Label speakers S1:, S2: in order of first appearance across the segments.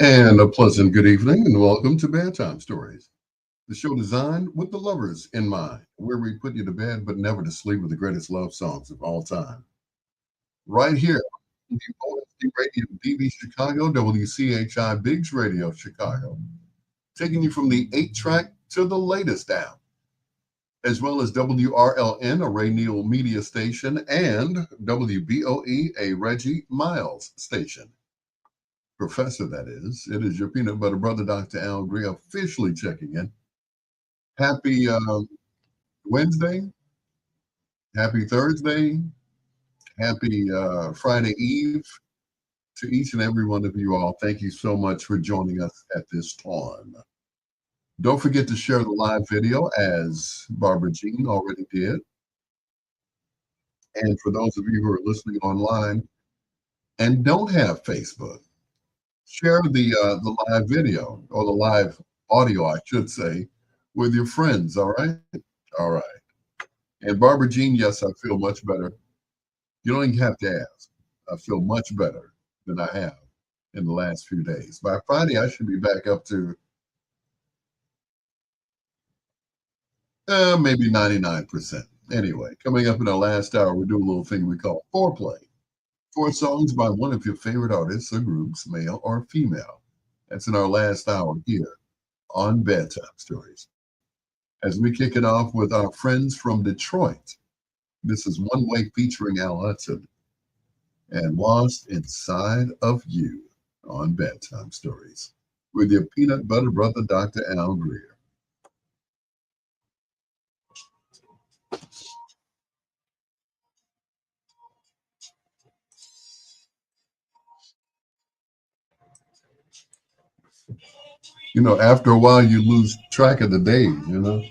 S1: And a pleasant good evening, and welcome to Bedtime Stories, the show designed with the lovers in mind, where we put you to bed but never to sleep with the greatest love songs of all time. Right here on WOSD Radio DB Chicago, WCHI Biggs Radio Chicago, taking you from the 8 track to the latest down, as well as WRLN, a Ray Neal media station, and WBOE, a Reggie Miles station. Professor, that is. It is your peanut butter brother, Dr. Al Greer, officially checking in. Happy Wednesday, happy Thursday, happy Friday Eve to each and every one of you all. Thank you so much for joining us at this time. Don't forget to share the live video as Barbara Jean already did. And for those of you who are listening online and don't have Facebook, share the live video or the live audio, I should say, with your friends. All right. All right. And Barbara Jean, yes, I feel much better. You don't even have to ask. I feel much better than I have in the last few days. By Friday, I should be back up to maybe 99%. Anyway, coming up in our last hour, we do a little thing we call foreplay. 4 songs by one of your favorite artists or groups, male or female. That's in our last hour here on Bedtime Stories. As we kick it off with our friends from Detroit, this is One Way featuring Al Hudson and Lost Inside of You on Bedtime Stories with your peanut butter brother, Dr. Al Greer. You know, after a while, you lose track of the days, you know?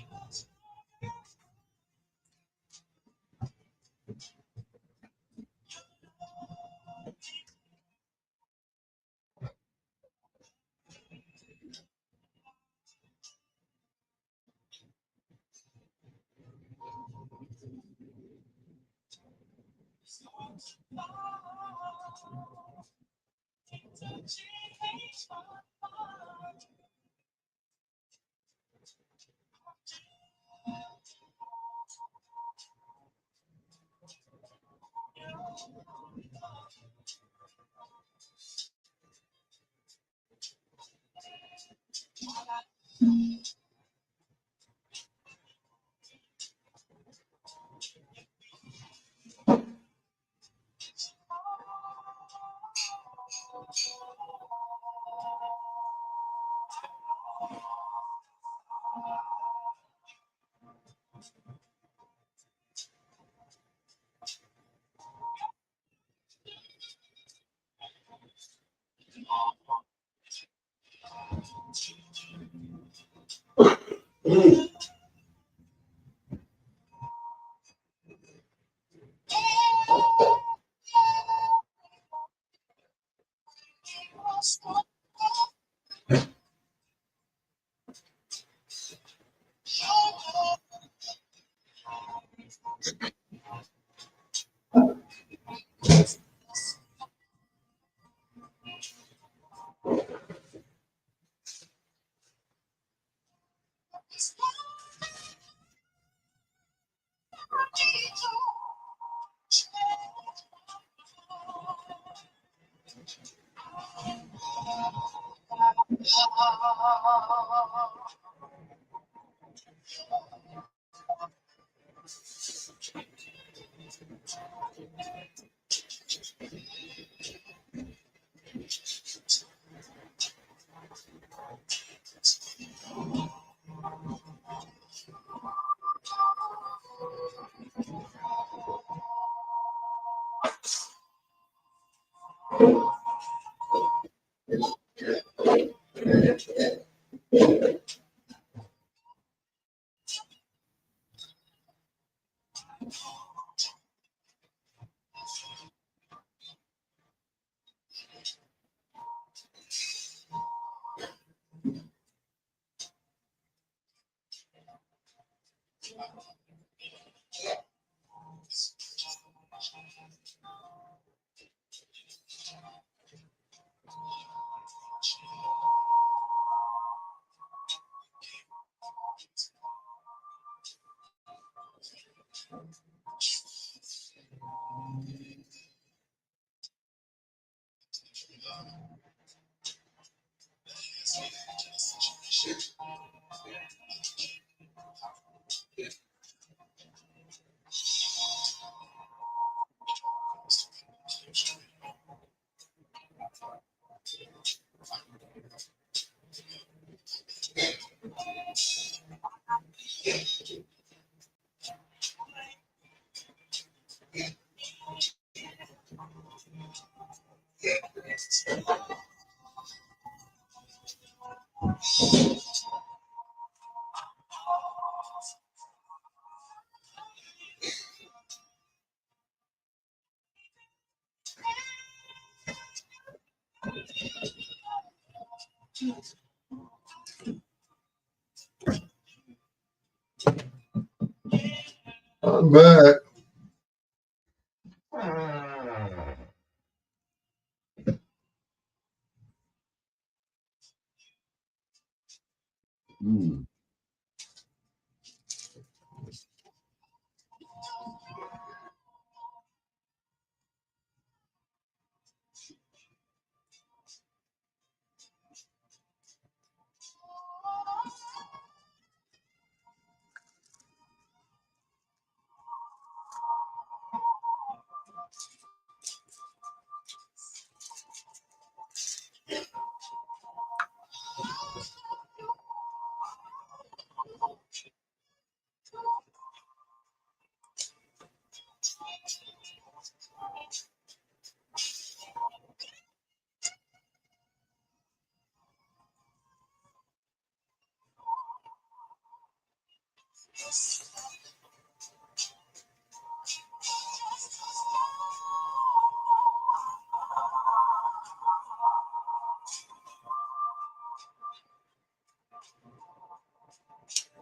S1: I'm back. Mm.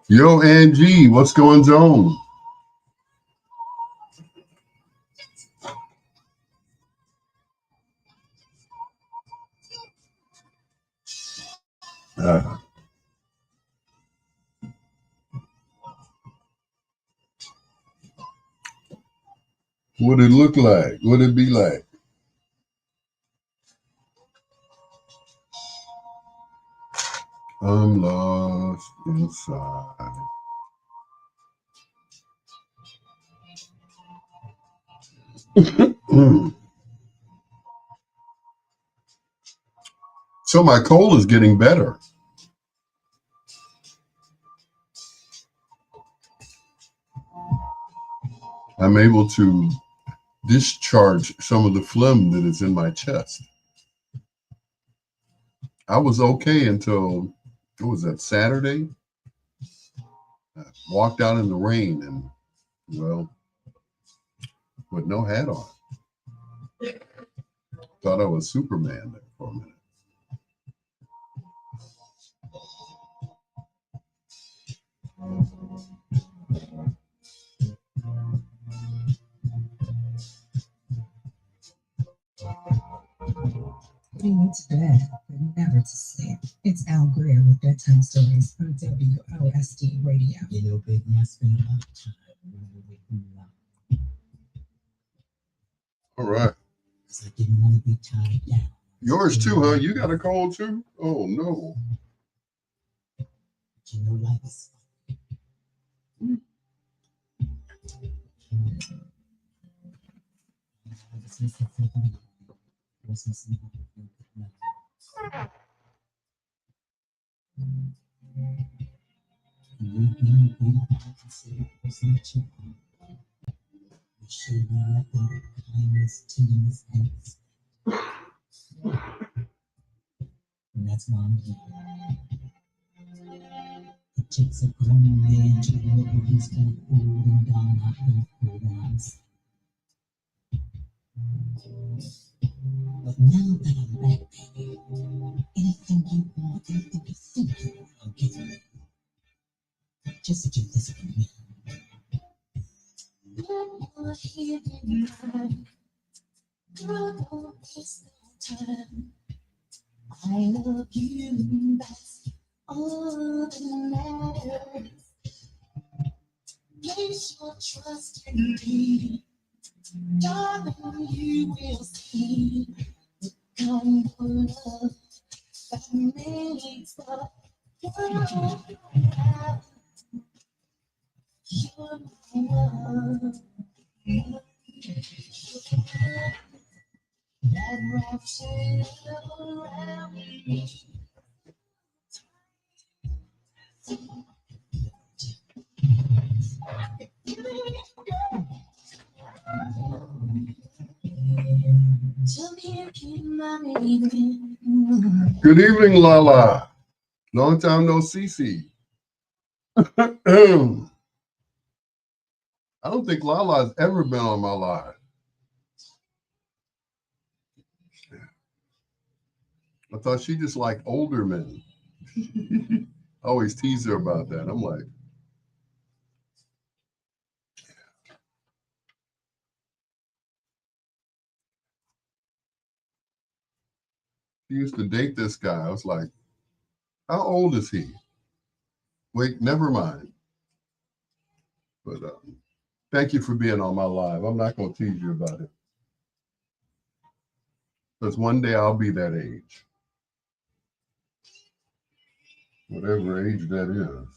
S1: Yo, Angie, what's going on? Uh, what it look like? What it be like? I'm lost inside. Mm. So my cold is getting better. I'm able to discharge some of the phlegm that is in my chest. I was okay until, what was that, Saturday? I walked out in the rain and, well, with no hat on. Thought I was Superman there for a minute.
S2: Putting you to bed, but never to sleep. It's Al Greer with Bedtime Stories on WOSD Radio. You know, baby, I spend a lot of time waking you up.
S1: All right.
S2: Because I didn't want to be tied down.
S1: Yours too, huh? You got a cold too? Oh, no.
S2: But you know, life is fun. You show me nothing but kindness, tenderness, and respect. And that's why I'm here. It takes a grown man to know when he's getting old and gone out in the arms. But now that I'm back, baby, anything you want, anything you think you want, I'll give you. Just do this for me. You're here in mind. Girl, don't waste no time. I love you, that's all that matters. Place your trust in me, darling, you will see the kind of love that makes the world happy. You're my one, that wraps it around me.
S1: Good evening, Lala. Long time no see. I don't think Lala's ever been on my live. I thought she just liked older men. I always tease her about that. I'm like, she used to date this guy. I was like, how old is he? Wait, never mind. But thank you for being on my live. I'm not going to tease you about it. Because one day I'll be that age. Whatever age that is.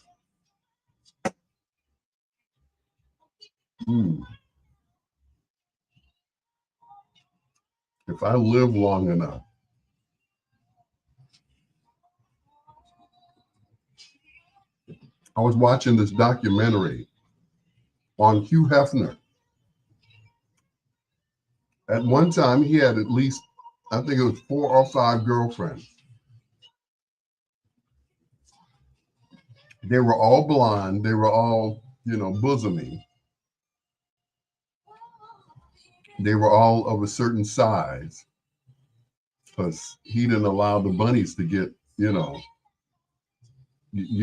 S1: If I live long enough. I was watching this documentary on Hugh Hefner. At one time, he had at least, I think it was 4 or 5 girlfriends. They were all blonde. They were all, bosomy. They were all of a certain size because he didn't allow the bunnies to get, you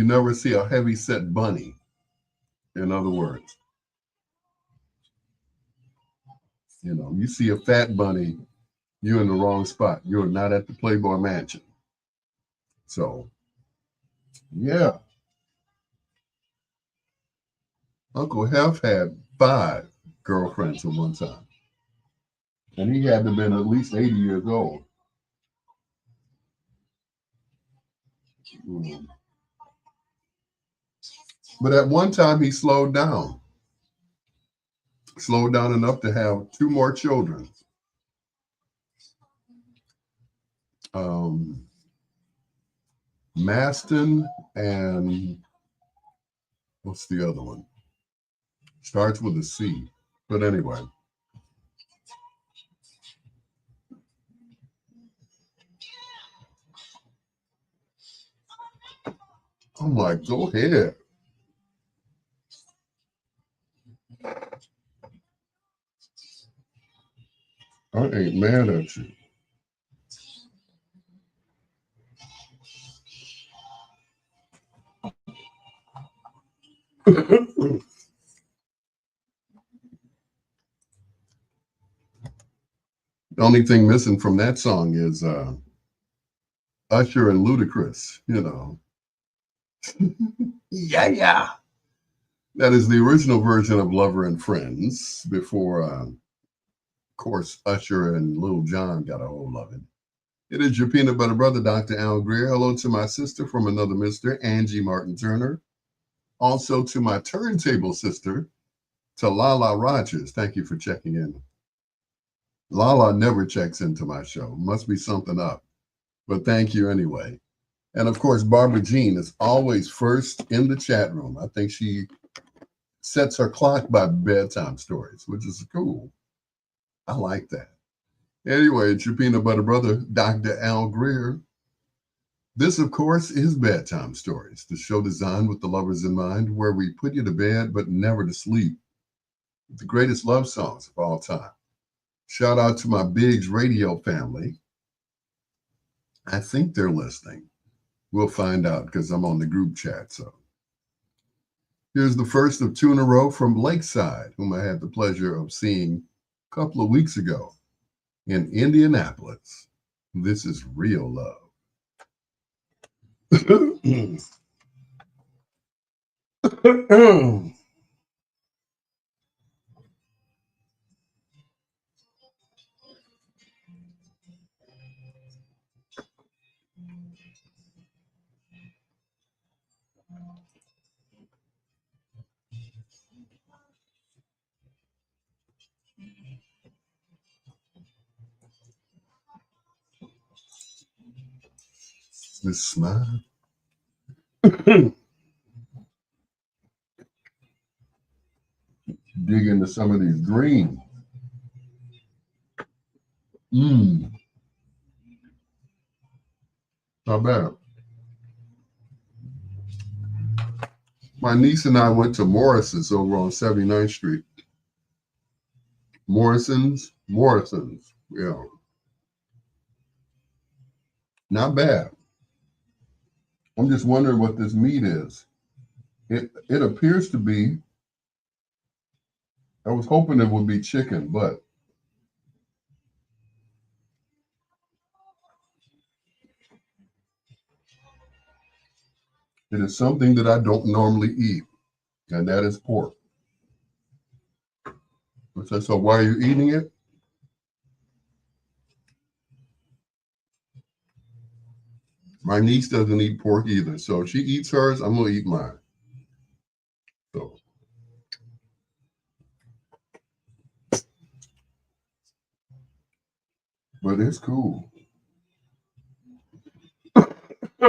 S1: never see a heavy set bunny, in other words. You see a fat bunny, you're in the wrong spot. You're not at the Playboy Mansion. So, yeah. Uncle Hef had 5 girlfriends at one time. And he had to have been at least 80 years old. But at one time, he slowed down enough to have 2 more children. Maston and what's the other one? Starts with a C. But anyway, I'm like, go ahead. I ain't mad at you. The only thing missing from that song is Usher and Ludacris, you know. Yeah, yeah. That is the original version of Lover and Friends before, of course, Usher and Lil Jon got a hold of it. It is your peanut butter brother, Dr. Al Greer. Hello to my sister from another mister, Angie Martin Turner. Also to my turntable sister, to Lala Rogers. Thank you for checking in. Lala never checks into my show. Must be something up. But thank you anyway. And of course, Barbara Jean is always first in the chat room. I think she sets her clock by bedtime stories, which is cool. I like that. Anyway, it's your peanut butter brother, Dr. Al Greer. This, of course, is Bedtime Stories, the show designed with the lovers in mind, where we put you to bed but never to sleep. The greatest love songs of all time. Shout out to my Biggs radio family. I think they're listening. We'll find out because I'm on the group chat. So here's the first of two in a row from Lakeside, whom I had the pleasure of seeing a couple of weeks ago in Indianapolis. This is Real Love. This smile. Dig into some of these greens. Mmm, not bad. My niece and I went to Morrison's over on 79th Street. Morrison's. Yeah, not bad. I'm just wondering what this meat is. It appears to be. I was hoping it would be chicken, but it is something that I don't normally eat, and that is pork. I said, so why are you eating it? My niece doesn't eat pork either, so if she eats hers, I'm gonna eat mine. So, but it's cool.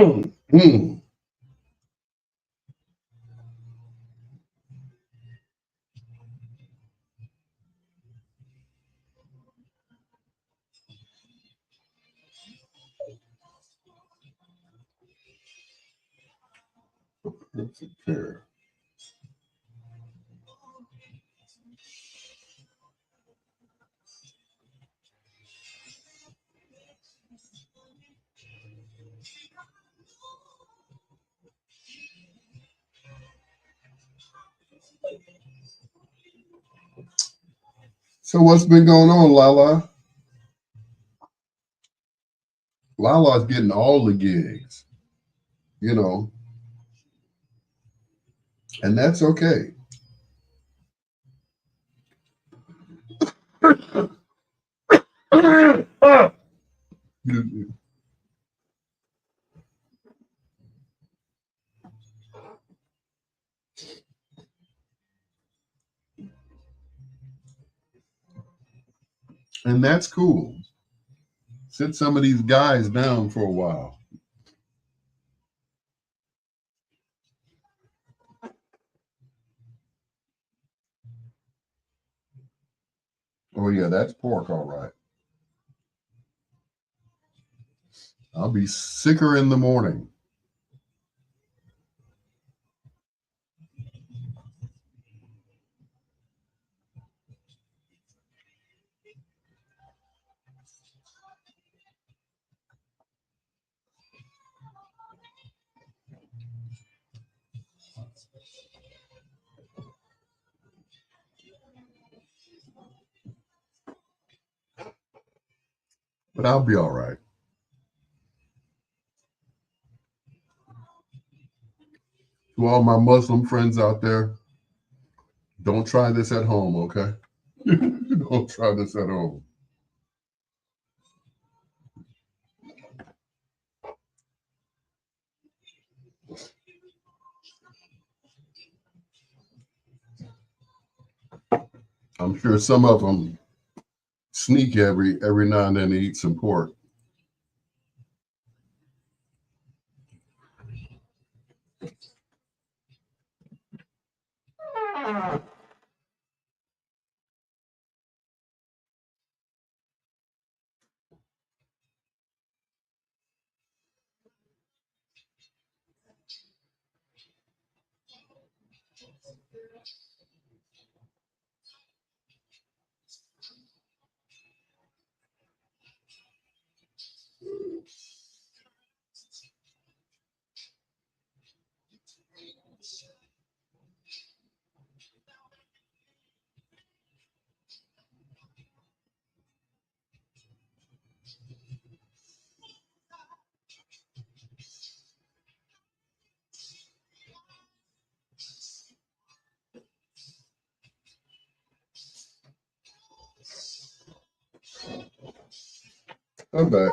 S1: Mm. Perfect pair. So what's been going on, Lala? Lala's getting all the gigs, you know, and that's okay. And that's cool. Sit some of these guys down for a while. Oh, yeah, that's pork, all right. I'll be sicker in the morning. But I'll be all right. To all my Muslim friends out there, don't try this at home, okay? Don't try this at home. I'm sure some of them sneak every now and then to eat some pork. I'm back.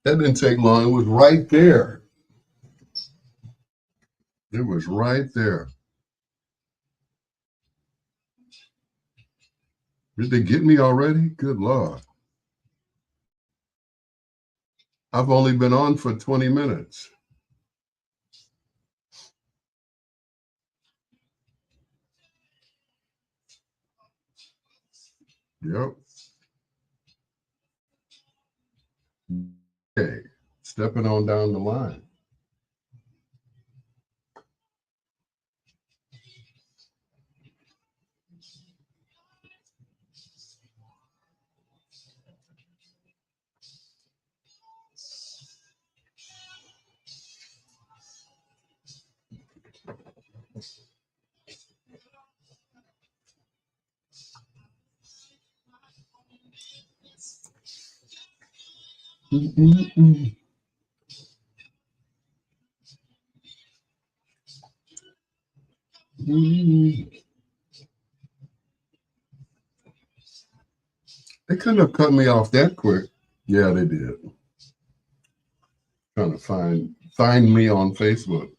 S1: That didn't take long. It was right there. It was right there. Did they get me already? Good Lord. I've only been on for 20 minutes. Yep. Okay. Stepping on down the line. Mm-mm-mm. Mm. They couldn't have cut me off that quick. Yeah, they did. Trying to find me on Facebook.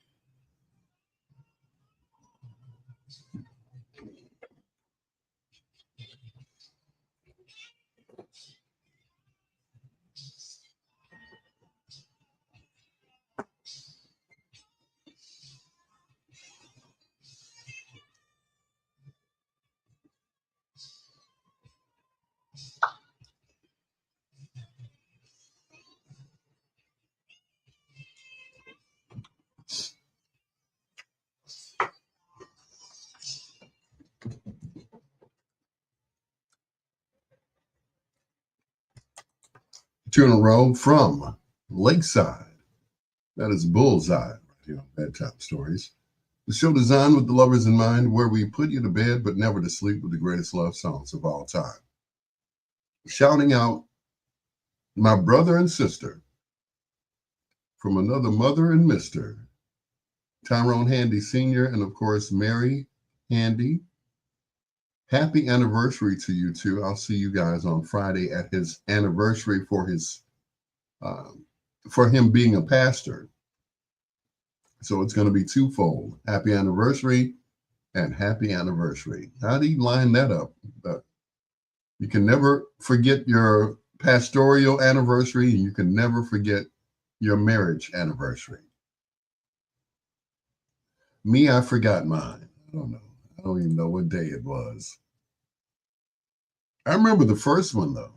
S1: Two in a row from Lakeside. That is Bullseye, right here on Bedtime Stories. The show designed with the lovers in mind, where we put you to bed but never to sleep with the greatest love songs of all time. Shouting out my brother and sister from another mother and Mr. Tyrone Handy Sr. and of course Mary Handy. Happy anniversary to you two. I'll see you guys on Friday at his anniversary um, for him being a pastor. So it's going to be twofold. Happy anniversary and happy anniversary. How do you line that up? You can never forget your pastoral anniversary, and you can never forget your marriage anniversary. Me, I forgot mine. I don't know. I don't even know what day it was. I remember the first one though.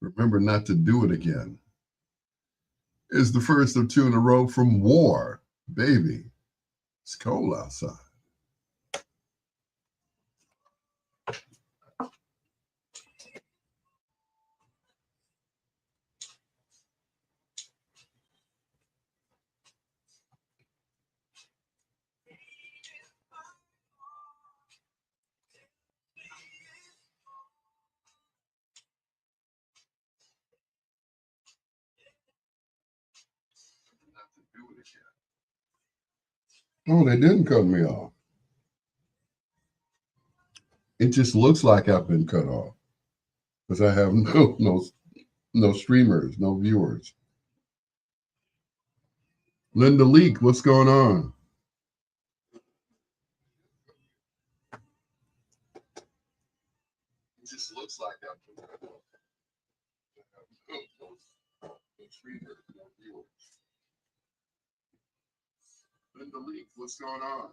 S1: Remember not to do it again. Is the first of two in a row from War. Baby, it's cold outside. Not to do it again. Oh, they didn't cut me off. It just looks like I've been cut off because I have no streamers, no viewers. Linda Leak, what's going on? It just looks like I've been cut off. I have no streamers, no viewers. Linda Leak, what's going on?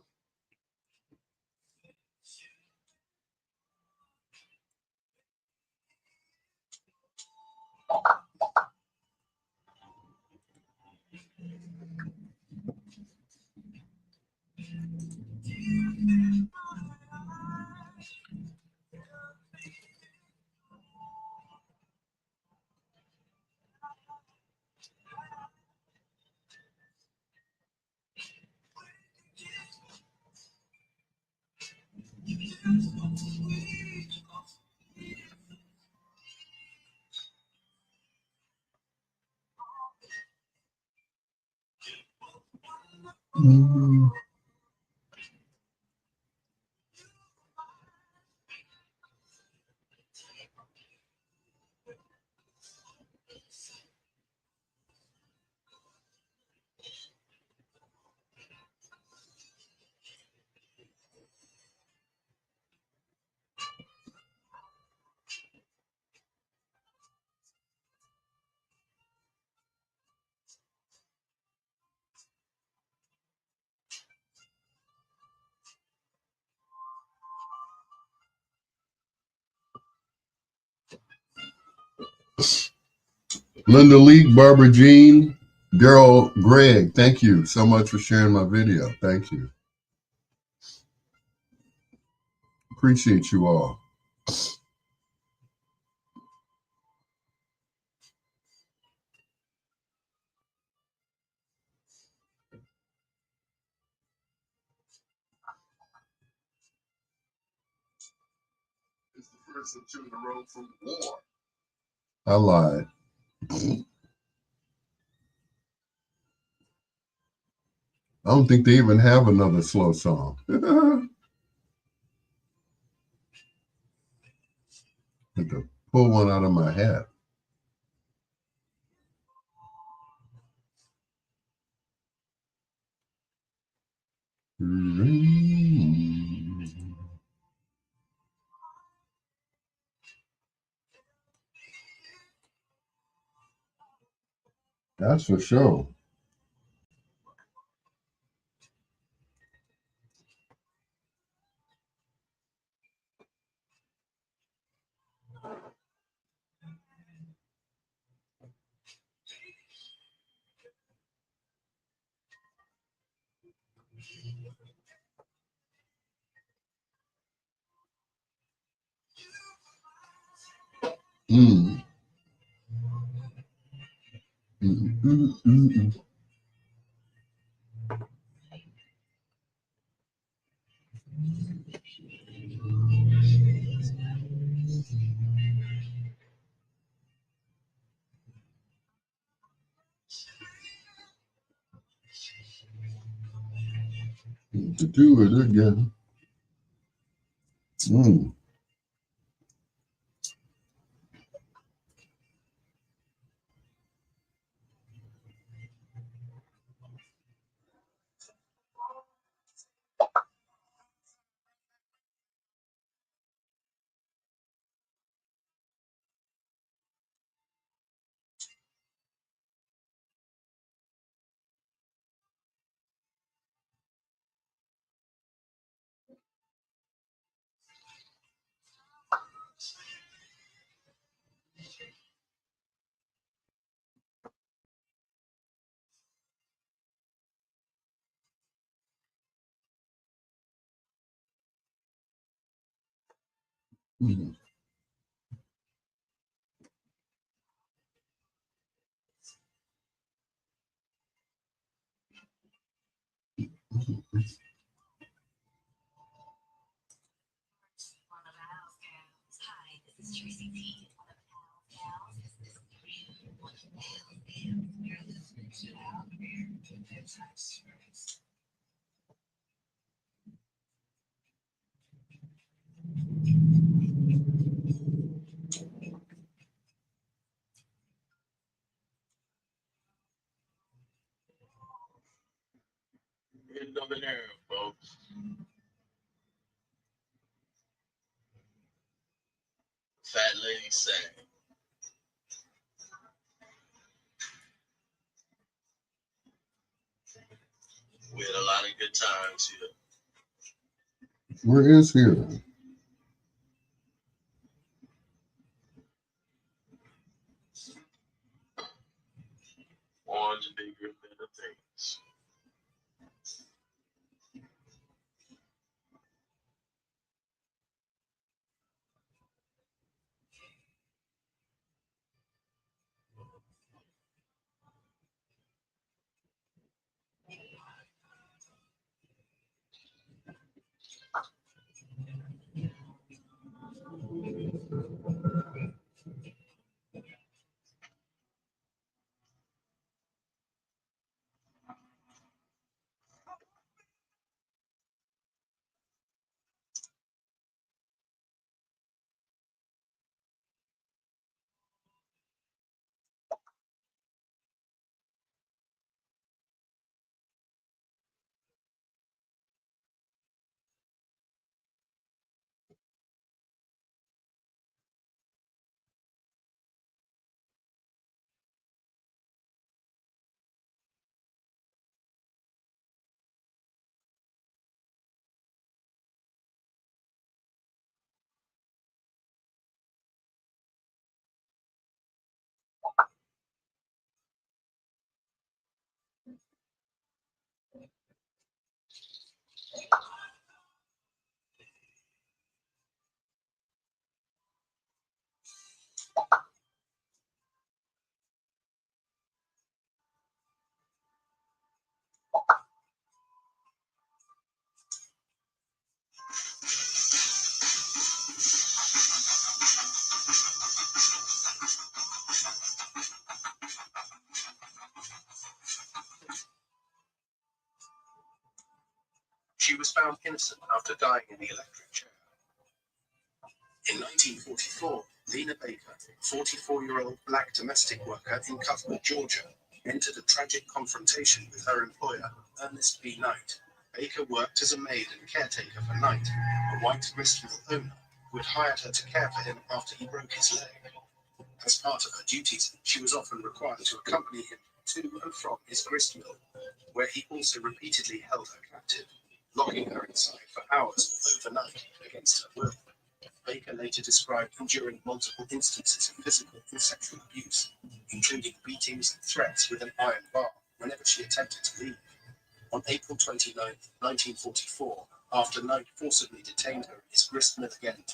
S1: Mm. Linda Leak, Barbara Jean, Daryl Gregg, thank you so much for sharing my video. Thank you. Appreciate you all. It's the first of two in a row from War. I lied. I don't think they even have another slow song. Had to pull one out of my hat. That's for sure. Mm. Mm, mm, mm, mm. To do it again. Mm. Mhm.
S3: Getting over there, folks. Fat lady sang. We had a lot of good times here.
S1: Where is here?
S3: Orange bigger than the things. She was found innocent after dying in the electric chair. In 1944, Lena Baker, 44-year-old black domestic worker in Cuthbert, Georgia, entered a tragic confrontation with her employer, Ernest B. Knight. Baker worked as a maid and caretaker for Knight, a white gristmill owner, who had hired her to care for him after he broke his leg. As part of her duties, she was often required to accompany him to and from his gristmill, where he also repeatedly held her captive, locking her inside for hours overnight against her will. Baker later described enduring multiple instances of physical and sexual abuse, including beatings and threats with an iron bar whenever she attempted to leave. On April 29, 1944, after Knight forcibly detained her in his gristmill again,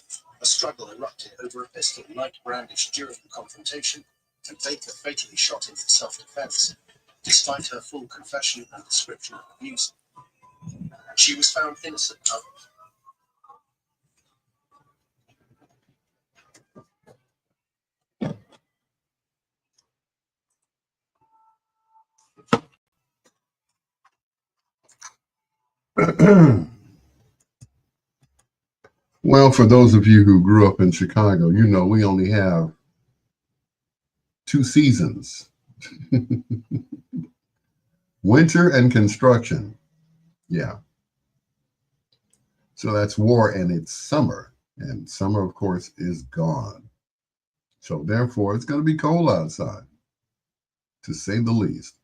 S3: a struggle erupted over a pistol Knight brandished during the confrontation, and Baker fatally shot him in self-defense. Despite her full confession and description of abuse, she was found innocent of.
S1: Well, for those of you who grew up in Chicago, you know we only have two seasons, winter and construction. Yeah. So that's war and it's summer. And summer, of course, is gone. So therefore, it's going to be cold outside, to say the least.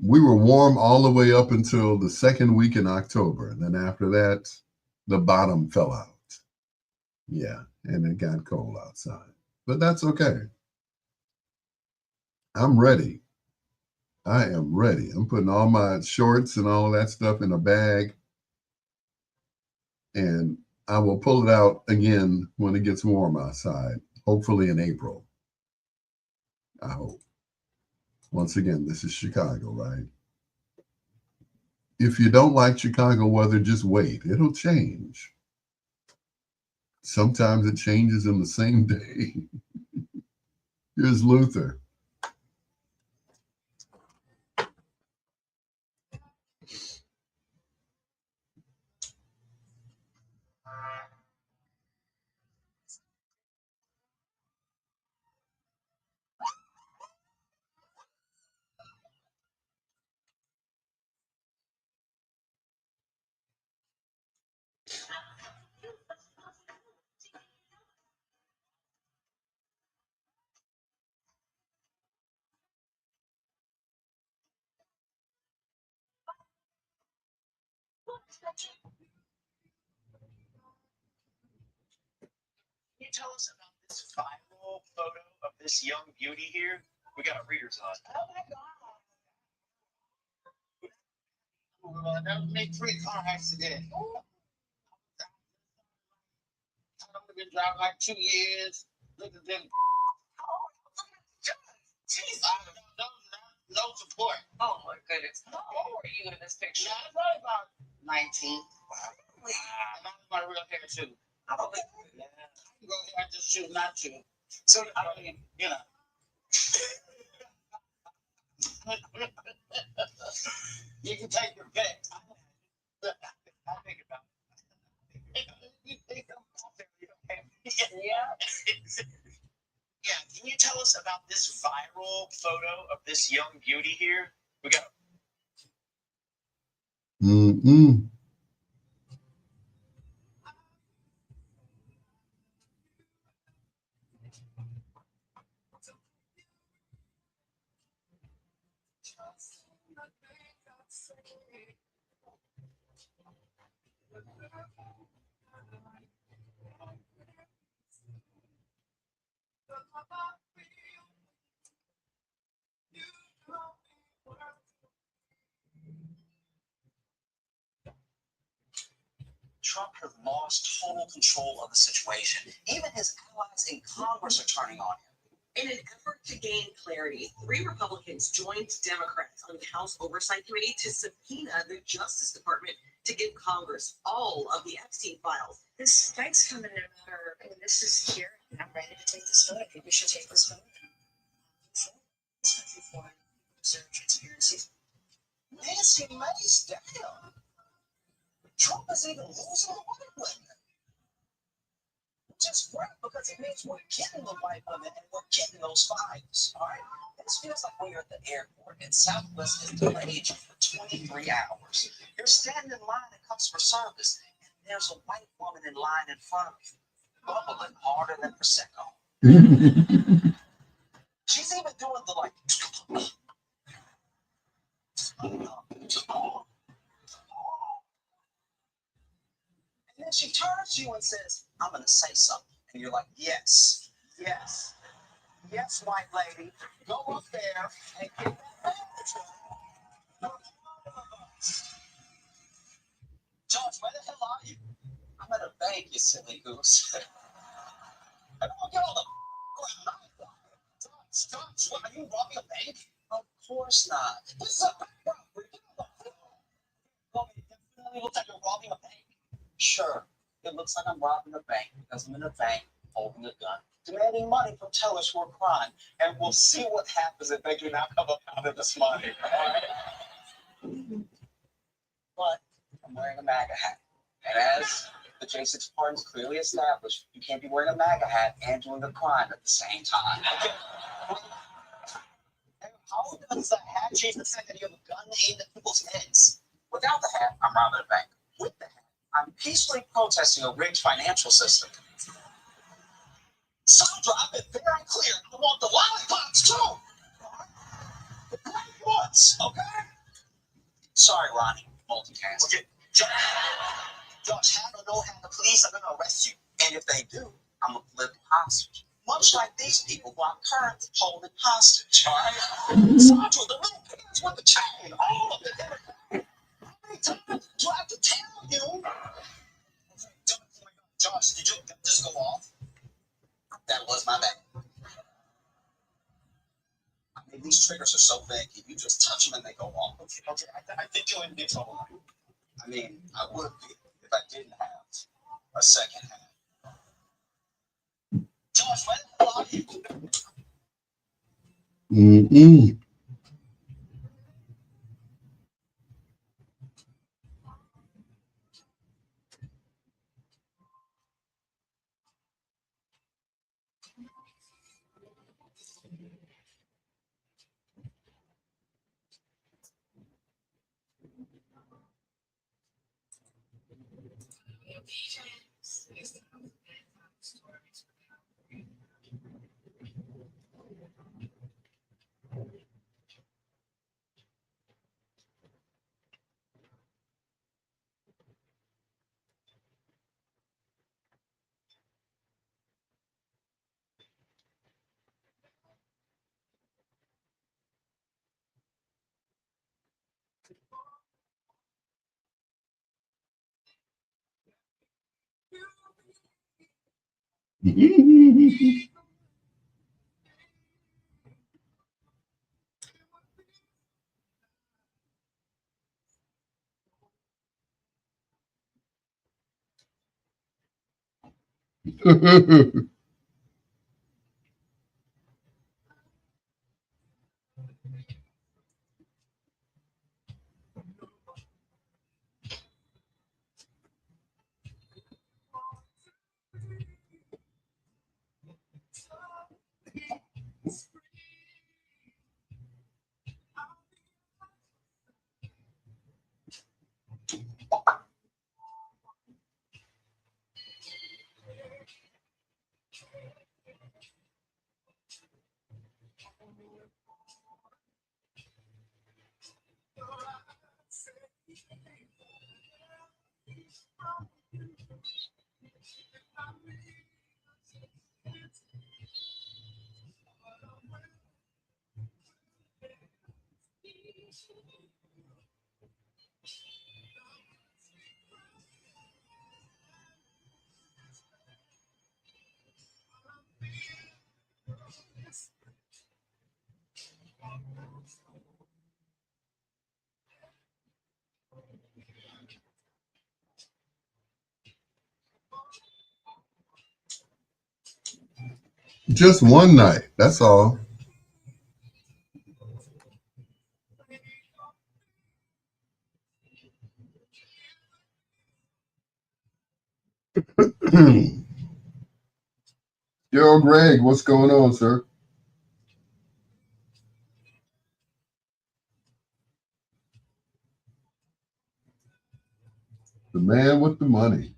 S1: We were warm all the way up until the second week in October. And then after that, the bottom fell out. Yeah. And it got cold outside. But that's okay. I'm ready. I am ready. I'm putting all my shorts and all of that stuff in a bag. And I will pull it out again when it gets warm outside, hopefully in April. I hope. Once again, this is Chicago, right? If you don't like Chicago weather, just wait. It'll change. Sometimes it changes in the same day. Here's Luther.
S3: Can you tell us about this viral photo of this young beauty here? We got our readers on. Oh my God. That made 3 car accident. I've been driving like 2 years. Look at them. Jeez, no support. Oh my goodness. How old were you in this picture? Yeah, I was probably about 19. Wow. And I'm my real hair too. Oh, yeah. I can go there and just choose not to. So I mean, you know. You can take your pick. I think about it. Yeah. Yeah, can you tell us about this viral photo of this young beauty here? We got.
S1: Mm-mm.
S3: Trump has lost total control of the situation. Even his allies in Congress are turning on him. In an effort to gain clarity, 3 Republicans joined Democrats on the House Oversight Committee to subpoena the Justice Department to give Congress all of the Epstein files. This fight's coming no matter. I mean, this is here. I'm ready to take this vote. I think we should take this vote. Transparency. Nancy Mace down. Trump is even losing the white women. Which is great because it means we're getting the white women and we're getting those files. All right. This feels like when you're at the airport and Southwest has delayed you for 23 hours. You're standing in line at customer service and there's a white woman in line in front of you, bubbling harder than Prosecco. She's even doing the like. And then she turns to you and says, I'm going to say something. And you're like, yes, yes, yes, white lady. Go up there and get that message. George, where the hell are you? I'm at a bank, you silly goose. I don't get all the George, what, are you robbing a bank? Of course not. This is a bank robbery. Well, it definitely looks like you're robbing a bank. Sure, it looks like I'm robbing a bank because I'm in a bank holding a gun, demanding money from tellers for a crime, and we'll see what happens if they do not come up out of this money. All right? But I'm wearing a MAGA hat, and as the J6 pardons clearly established, you can't be wearing a MAGA hat and doing a crime at the same time. Okay. How does the hat change the fact that you have a gun aimed at people's heads? Without the hat, I'm robbing a bank. With the hat, I'm peacefully protesting a rigged financial system. Sandra, I've been very clear. I want the lollipops too. The great ones, okay? Sorry, Ronnie. Multitask. Okay. Josh, have or no have, the police are gonna arrest you. And if they do, I'm gonna flip hostage. Much like these people who I'm currently holding hostage. All right? Sandra, the little kids with the chain, all of it. How many times do I have to tell you? triggers are so vague. You just touch them and they go off. Okay, I think you'll be in trouble. I mean, I would be if I didn't have a second hand. George, where the hell are you?
S1: Mm-mm. Just one night. That's all. Yo, Greg, what's going on, sir? The man with the money.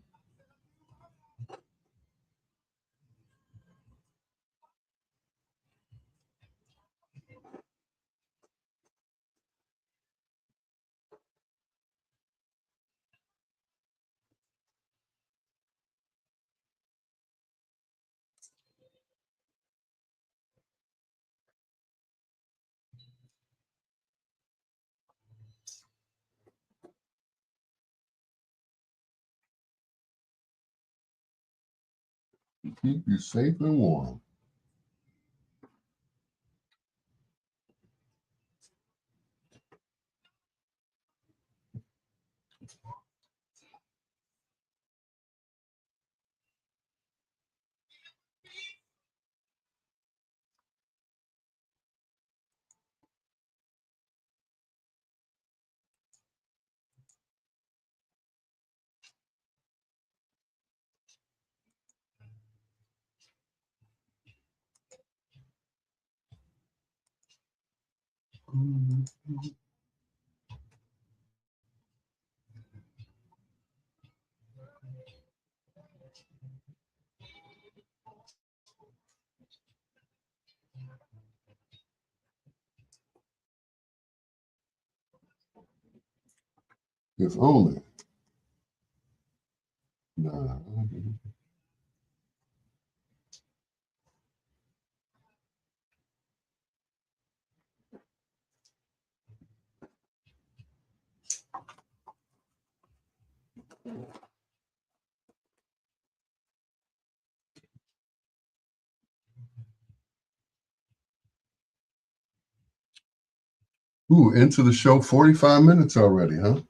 S1: Keep you safe and warm. If only. Nah. Ooh, into the show, 45 minutes already, huh?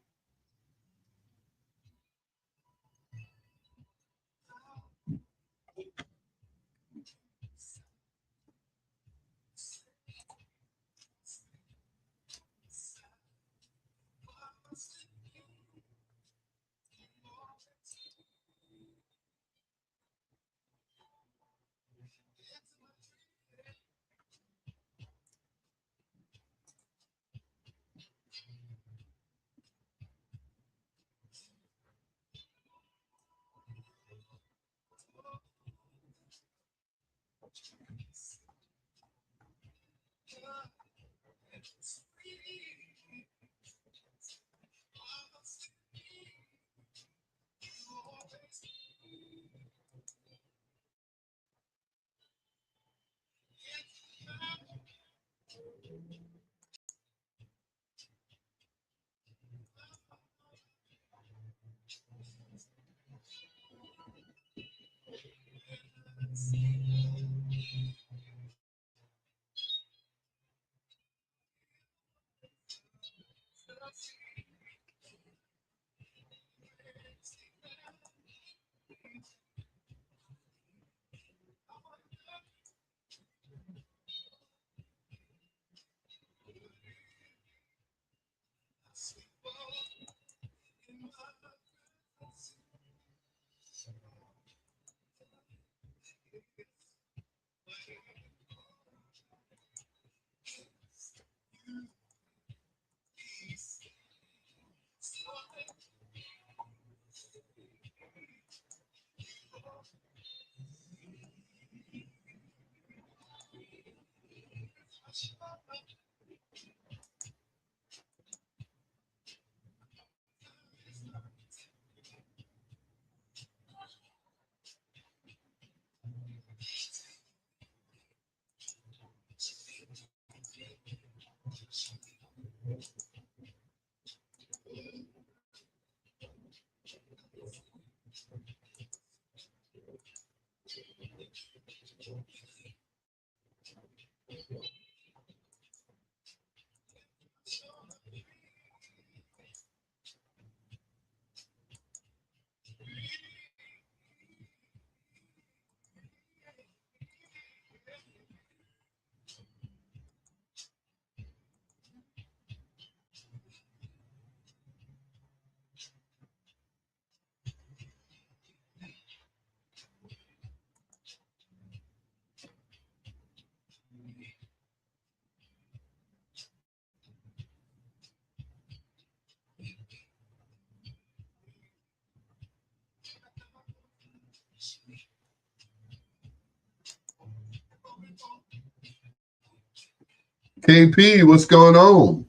S1: KP, what's going on?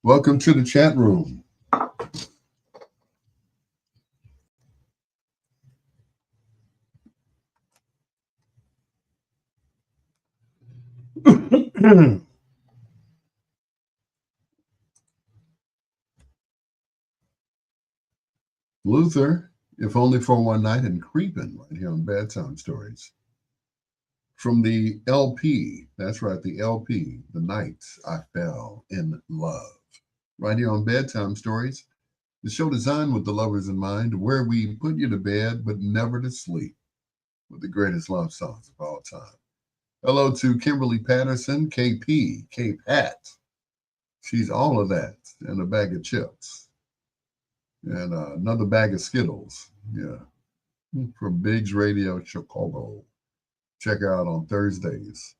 S1: Welcome to the chat room. Luther, if only for one night, and Creepin' right here on Bedtime Stories. From the LP, that's right, the LP, The Night I Fell in Love. Right here on Bedtime Stories, the show designed with the lovers in mind, where we put you to bed but never to sleep with the greatest love songs of all time. Hello to Kimberly Patterson, KP, K-Pat. She's all of that and a bag of chips and another bag of Skittles. Yeah, from Biggs Radio Chicago. Check her out on Thursdays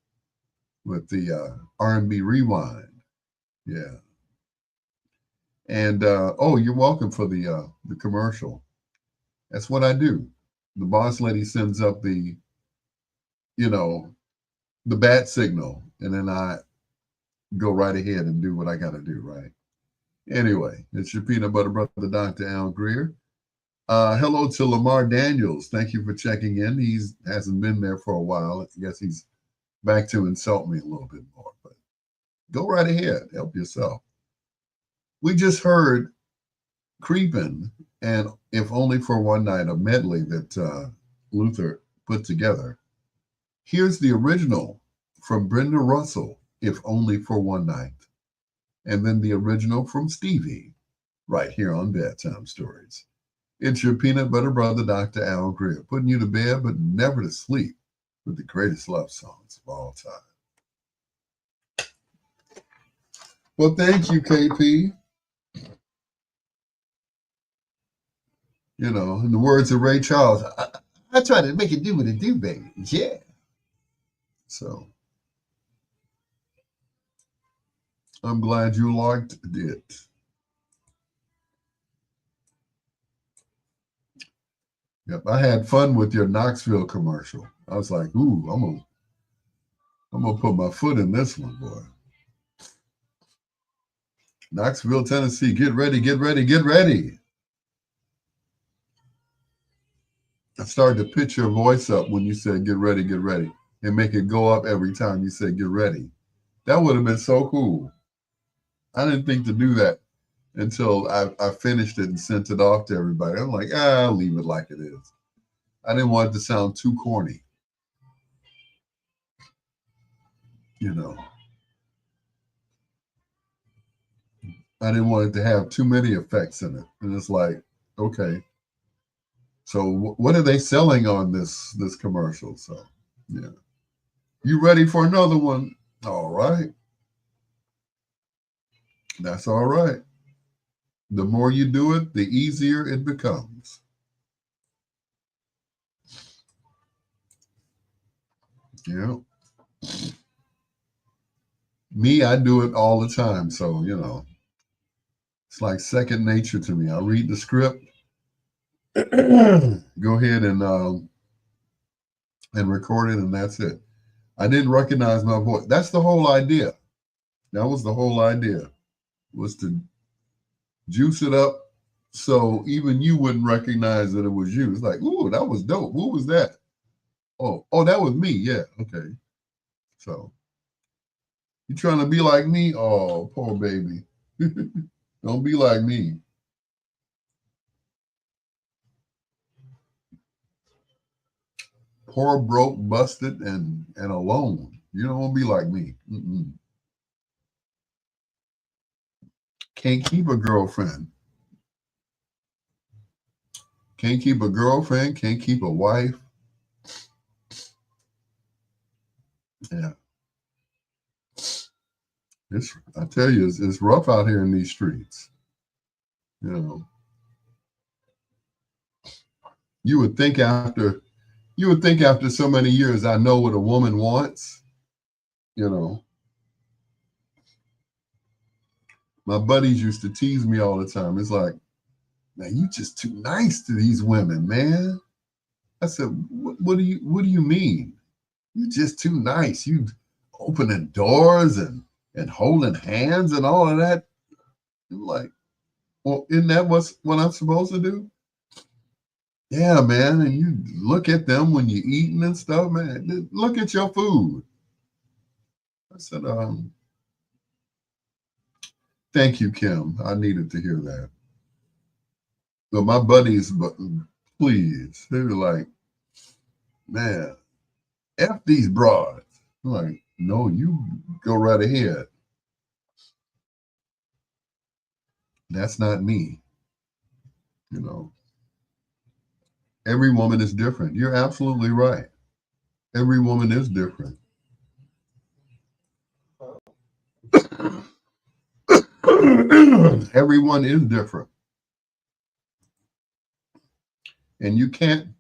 S1: with the R&B Rewind. Yeah, and oh, you're welcome for the commercial. That's what I do. The boss lady sends up you know, the bat signal, and then I go right ahead and do what I got to do. Right. Anyway, it's your peanut butter brother, Dr. Al Greer. Hello to Lamar Daniels. Thank you for checking in. He's hasn't been there for a while. I guess he's back to insult me a little bit more, but go right ahead. Help yourself. We just heard Creepin' and If Only for One Night, a medley that Luther put together. Here's the original from Brenda Russell If Only for One Night. And then the original from Stevie, right here on Bedtime Stories. It's your peanut butter brother, Dr. Al Greer, putting you to bed but never to sleep with the greatest love songs of all time. Well, thank you, KP. You know, in the words of Ray Charles, I try to make it do what it do, baby. Yeah. So I'm glad you liked it. Yep, I had fun with your Knoxville commercial. I was like, ooh, I'm gonna put my foot in this one, boy. Knoxville, Tennessee, get ready, get ready, get ready. I started to pitch your voice up when you said get ready, and make it go up every time you said get ready. That would have been so cool. I didn't think to do that until I finished it and sent it off to everybody. I'm like, I'll leave it like it is. I didn't want it to sound too corny, you know. I didn't want it to have too many effects in it. And it's like, okay, so what are they selling on this commercial? So, yeah. You ready for another one? All right. That's all right. The more you do it, the easier it becomes. Yeah. Me, I do it all the time. So, you know, it's like second nature to me. I read the script, go ahead and record it, and that's it. I didn't recognize my voice. That's the whole idea. That was the whole idea, was to juice it up so even you wouldn't recognize that it was you. It's like, ooh, that was dope. Who was that? Oh, that was me. Yeah, okay. So you trying to be like me? Oh, poor baby. Don't be like me. Poor, broke, busted, and alone. You don't want to be like me. Mm-mm. Can't keep a girlfriend. Can't keep a girlfriend. Can't keep a wife. Yeah, I tell you, it's rough out here in these streets. You know, you would think after so many years, I know what a woman wants. You know, my buddies used to tease me all the time. It's like, man, you just too nice to these women, man. I said, what do you mean? You're just too nice. You opening doors and holding hands and all of that. I'm like, well, isn't that what I'm supposed to do? Yeah, man. And you look at them when you're eating and stuff, man. Look at your food. I said, thank you, Kim. I needed to hear that. But my buddies, but please, they were like, man, F these broads. I'm like, no, you go right ahead. That's not me. You know, every woman is different. You're absolutely right. Every woman is different. Everyone is different. And you can't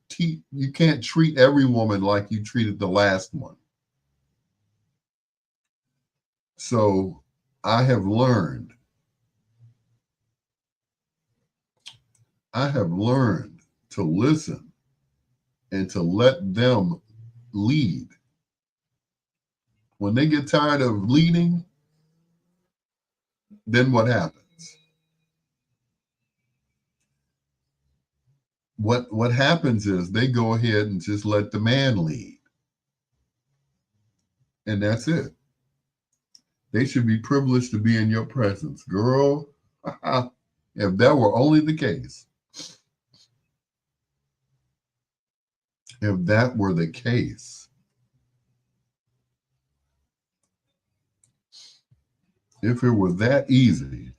S1: treat every woman like you treated the last one. So I have learned to listen and to let them lead. When they get tired of leading, then what happens? What happens is they go ahead and just let the man lead. And that's it. They should be privileged to be in your presence. Girl, if that were only the case, if that were the case, If it were that easy,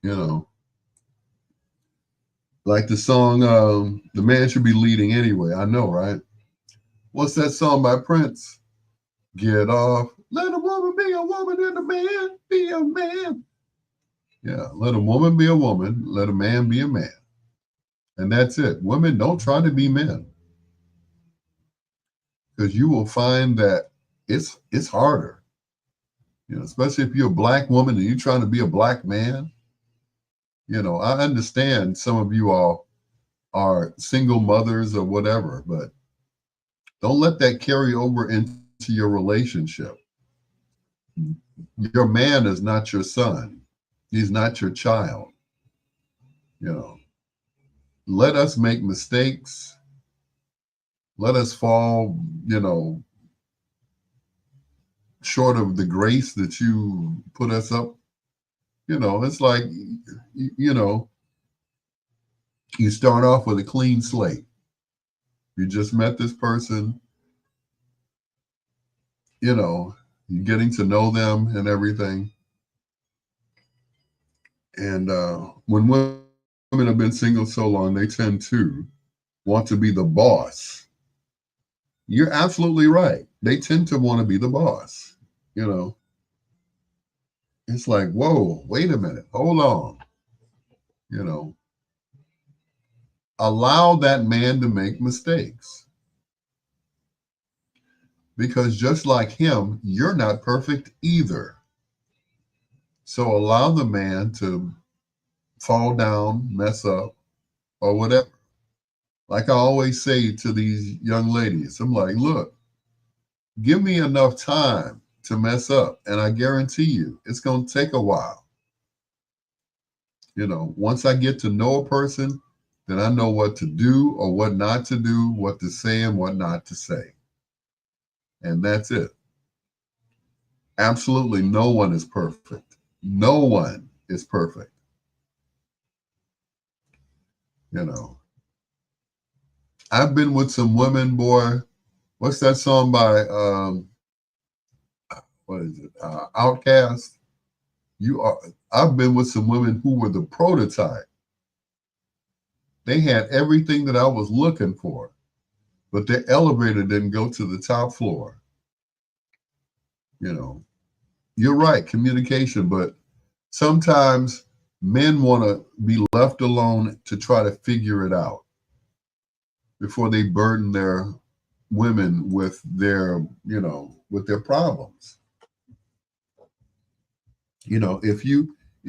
S1: you know, like the song, The Man Should Be Leading Anyway. I know, right? What's that song by Prince? Get off. Let a woman be a woman and a man be a man. Yeah, let a woman be a woman, let a man be a man. And that's it. Women, don't try to be men because you will find that it's harder. Especially if you're a black woman and you're trying to be a black man. I understand some of you all are single mothers or whatever, but don't let that carry over into your relationship. Your man is not your son. He's not your child. You know, let us make mistakes. Let us fall, short of the grace that you put us up. It's like, you know, you start off with a clean slate. You just met this person, you're getting to know them and everything. And when women have been single so long, they tend to want to be the boss. You're absolutely right. They tend to want to be the boss. You know, it's like, whoa, wait a minute, hold on. You know, allow that man to make mistakes because just like him, you're not perfect either. So allow the man to fall down, mess up, or whatever. Like I always say to these young ladies, I'm like, look, give me enough time to mess up, and I guarantee you it's going to take a while. Once I get to know a person, then I know what to do or what not to do, what to say and what not to say. And that's it. Absolutely no one is perfect. No one is perfect. You know, I've been with some women, boy. What's that song by what is it? Outcast. You are. I've been with some women who were the prototype. They had everything that I was looking for, but their elevator didn't go to the top floor. You know, you're right, communication, but sometimes men want to be left alone to try to figure it out before they burden their women with their problems.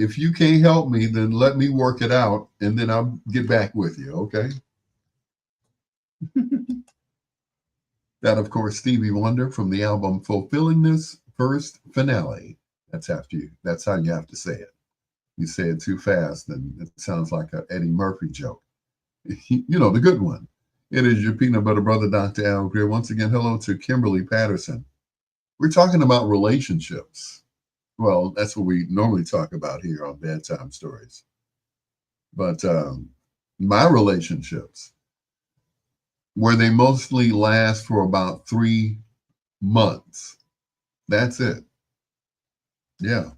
S1: If you can't help me, then let me work it out and then I'll get back with you, okay? That, of course, Stevie Wonder from the album Fulfilling This First Finale. That's how you have to say it. You say it too fast, and it sounds like an Eddie Murphy joke. The good one. It is your peanut butter brother, Dr. Al Greer. Once again, hello to Kimberly Patterson. We're talking about relationships. Well, that's what we normally talk about here on Bedtime Stories. But my relationships, where they mostly last for about 3 months. That's it. Yeah.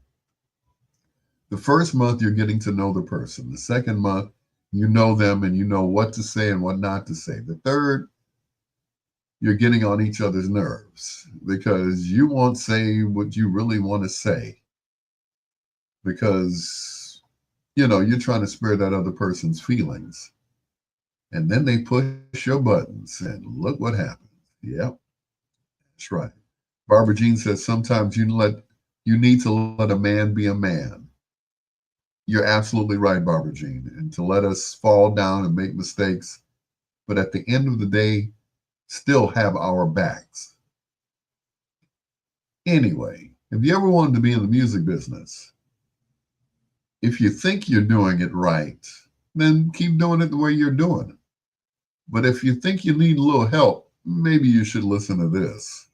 S1: The first month, you're getting to know the person. The second month, you know them and you know what to say and what not to say. The third, you're getting on each other's nerves because you won't say what you really want to say because, you're trying to spare that other person's feelings. And then they push your buttons and look what happens. Yep, that's right. Barbara Jean says sometimes you need to let a man be a man. You're absolutely right, Barbara Jean, and to let us fall down and make mistakes, but at the end of the day, still have our backs. Anyway, if you ever wanted to be in the music business, if you think you're doing it right, then keep doing it the way you're doing it. But if you think you need a little help, maybe you should listen to this.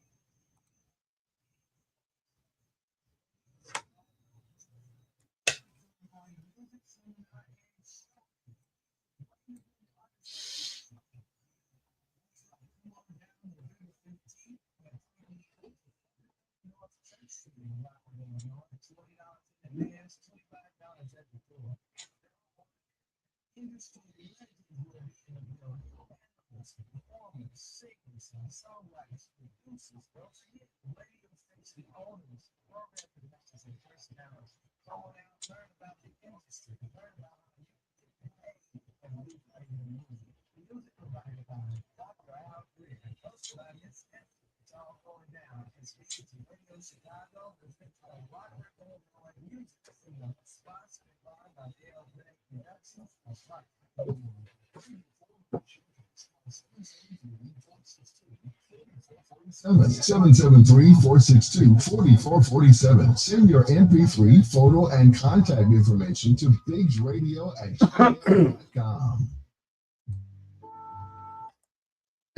S1: 773-462-4447. Send your MP3 photo and contact information to bigsradio@gmail.com.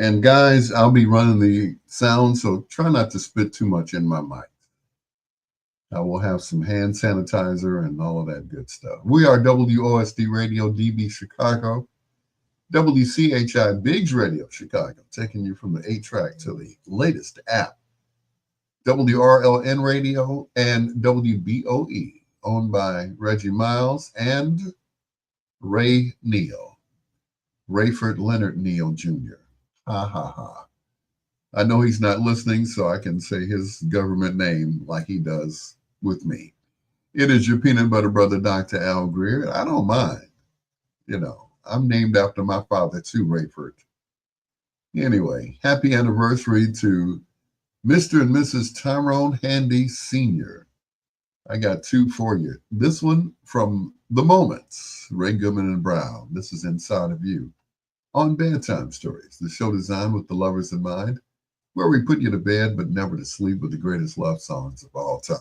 S1: And guys, I'll be running the sound, so try not to spit too much in my mic. I will have some hand sanitizer and all of that good stuff. We are WOSD Radio DB Chicago, WCHI Biggs Radio Chicago, taking you from the 8-track to the latest app. WRLN Radio and WBOE, owned by Reggie Miles and Ray Neal, Rayford Leonard Neal Jr. Ha ha ha. I know he's not listening, so I can say his government name like he does with me. It is your peanut butter brother, Dr. Al Greer. I don't mind. You know, I'm named after my father too, Rayford. Anyway, happy anniversary to Mr. and Mrs. Tyrone Handy Sr. I got two for you. This one from The Moments, Ray Goodman and Brown. This is Inside of You on Bedtime Stories, the show designed with the lovers in mind, where we put you to bed but never to sleep with the greatest love songs of all time.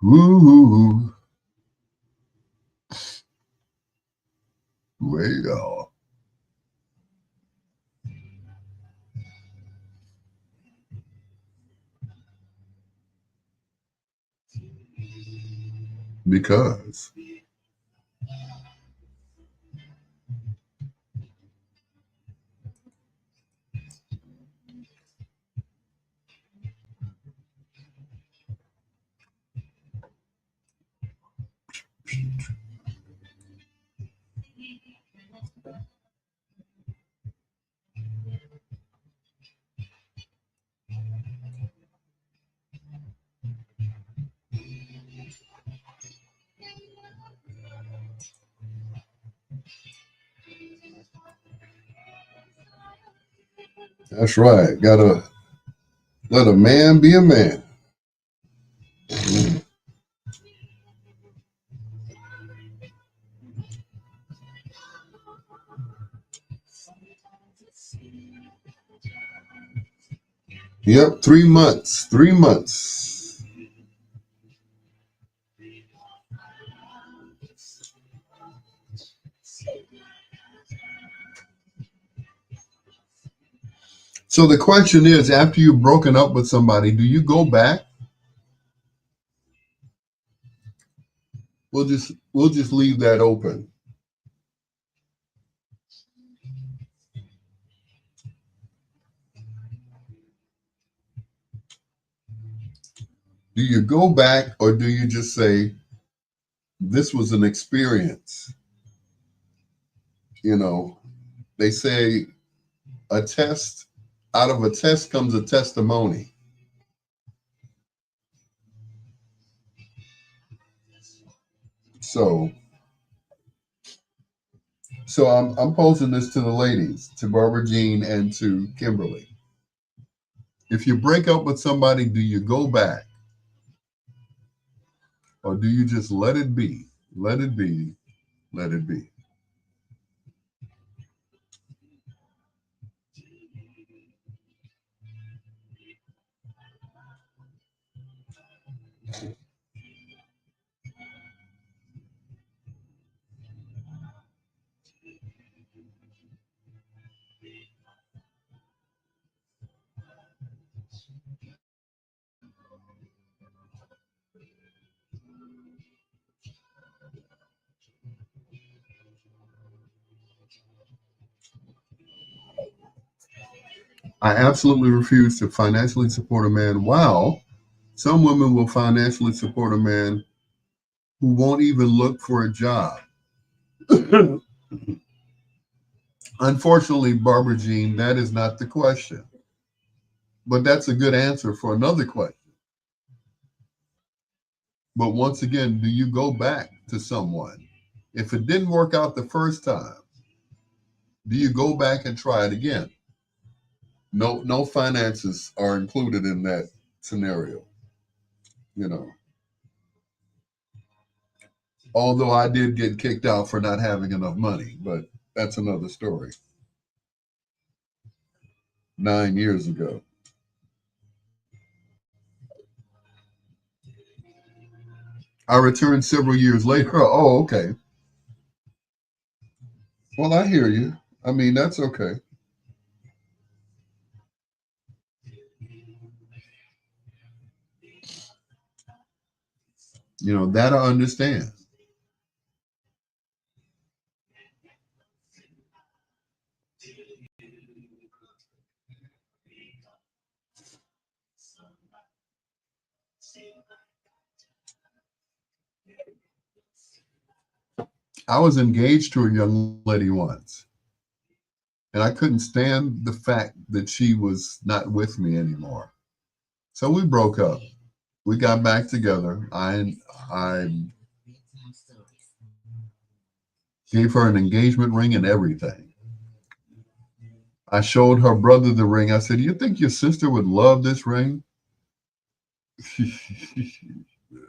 S1: Ooh, well, because that's right. Gotta let a man be a man. Yep, 3 months. 3 months. So the question is, after you've broken up with somebody, do you go back? We'll just leave that open. Do you go back or do you just say, this was an experience? You know, they say a test, out of a test comes a testimony. So I'm posing this to the ladies, to Barbara Jean and to Kimberly. If you break up with somebody, do you go back? Or do you just let it be? Let it be. Let it be. I absolutely refuse to financially support a man. Wow. Some women will financially support a man who won't even look for a job. Unfortunately, Barbara Jean, that is not the question. But that's a good answer for another question. But once again, do you go back to someone? If it didn't work out the first time, do you go back and try it again? No, no finances are included in that scenario, you know. Although I did get kicked out for not having enough money, but that's another story. 9 years ago. I returned several years later. Oh, okay. Well, I hear you. I mean, that's okay. You know, that I understand. I was engaged to a young lady once, and I couldn't stand the fact that she was not with me anymore. So we broke up. We got back together. I gave her an engagement ring and everything. I showed her brother the ring. I said, "You think your sister would love this ring?"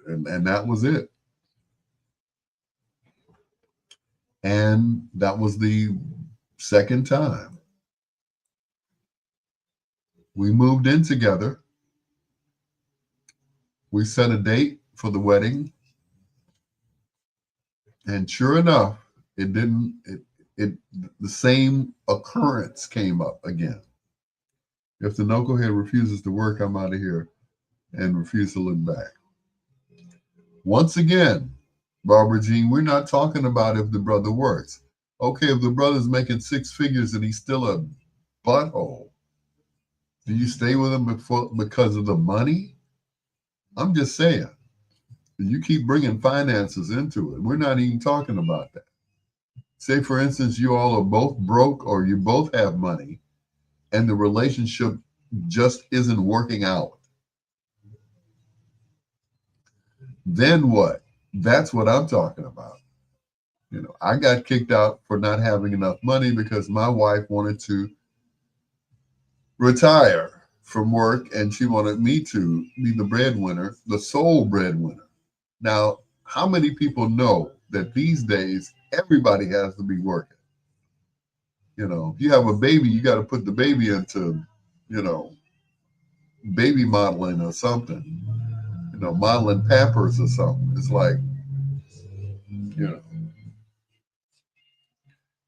S1: And that was it. And that was the second time. We moved in together. We set a date for the wedding. And sure enough, it didn't, it the same occurrence came up again. If the knucklehead refuses to work, I'm out of here and refuse to look back. Once again, Barbara Jean, we're not talking about if the brother works. Okay, if the brother's making six figures and he's still a butthole, do you stay with him because of the money? I'm just saying. You keep bringing finances into it. We're not even talking about that. Say, for instance, you all are both broke or you both have money and the relationship just isn't working out. Then what? That's what I'm talking about. You know, I got kicked out for not having enough money because my wife wanted to retire from work and she wanted me to be the breadwinner, the sole breadwinner. Now, how many people know that these days everybody has to be working? You know, if you have a baby, you got to put the baby into, you know, baby modeling or something, you know, modeling Pampers or something. It's like, you know,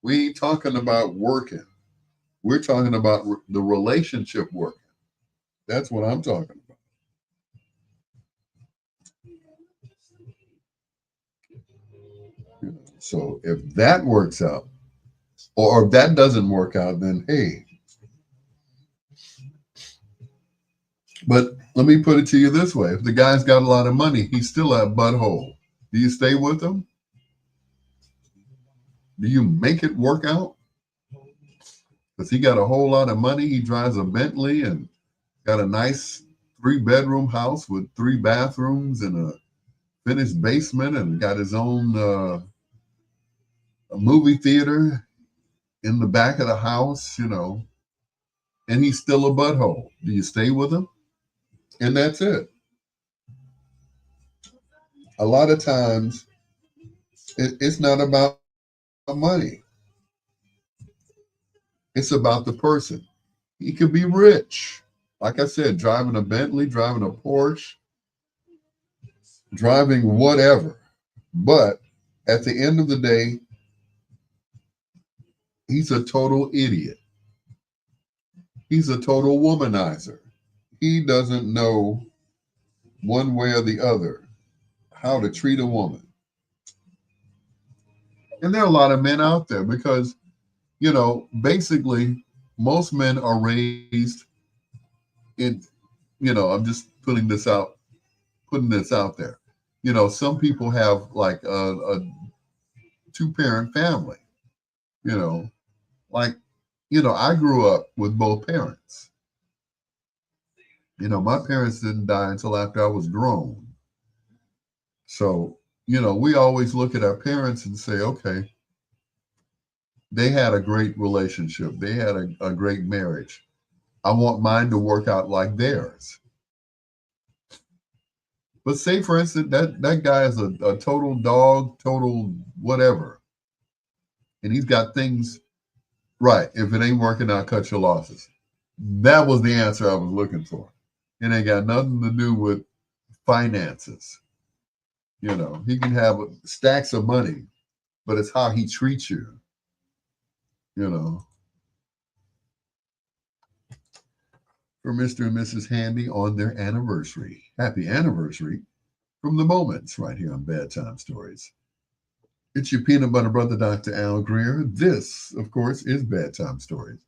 S1: we ain't talking about working. We're talking about the relationship working. That's what I'm talking about. You know? So if that works out, or if that doesn't work out, then hey. But let me put it to you this way: if the guy's got a lot of money, he's still a butthole. Do you stay with him? Do you make it work out? Because he got a whole lot of money. He drives a Bentley and got a nice 3 bedroom house with 3 bathrooms and a finished basement and got his own a movie theater in the back of the house, you know, and he's still a butthole. Do you stay with him? And that's it. A lot of times it's not about money. It's about the person. He could be rich. Like I said, driving a Bentley, driving a Porsche, driving whatever. But at the end of the day, he's a total idiot. He's a total womanizer. He doesn't know one way or the other how to treat a woman. And there are a lot of men out there because, you know, basically most men are raised in, I'm just putting this out there. Some people have like a two-parent family, you know, like, I grew up with both parents. My parents didn't die until after I was grown. So, we always look at our parents and say, okay, they had a great relationship. They had a great marriage. I want mine to work out like theirs. But say, for instance, that guy is a total dog, total whatever. And he's got things right. If it ain't working out, cut your losses. That was the answer I was looking for. It ain't got nothing to do with finances. He can have stacks of money, but it's how he treats you, you know. For Mr. and Mrs. Handy on their anniversary. Happy anniversary from the Moments right here on Bedtime Stories. It's your peanut butter brother, Dr. Al Greer. This, of course, is Bedtime Stories,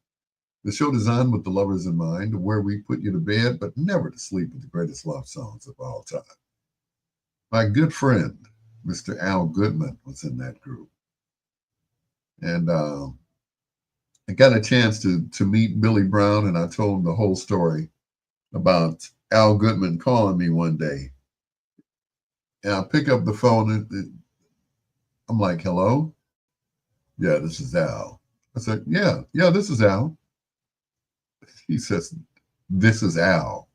S1: the show designed with the lovers in mind, where we put you to bed but never to sleep with the greatest love songs of all time. My good friend, Mr. Al Goodman, was in that group. And I got a chance to meet Billy Brown, and I told him the whole story about Al Goodman calling me one day. And I pick up the phone, and I'm like, hello? Yeah, this is Al. I said, yeah, this is Al. He says, this is Al.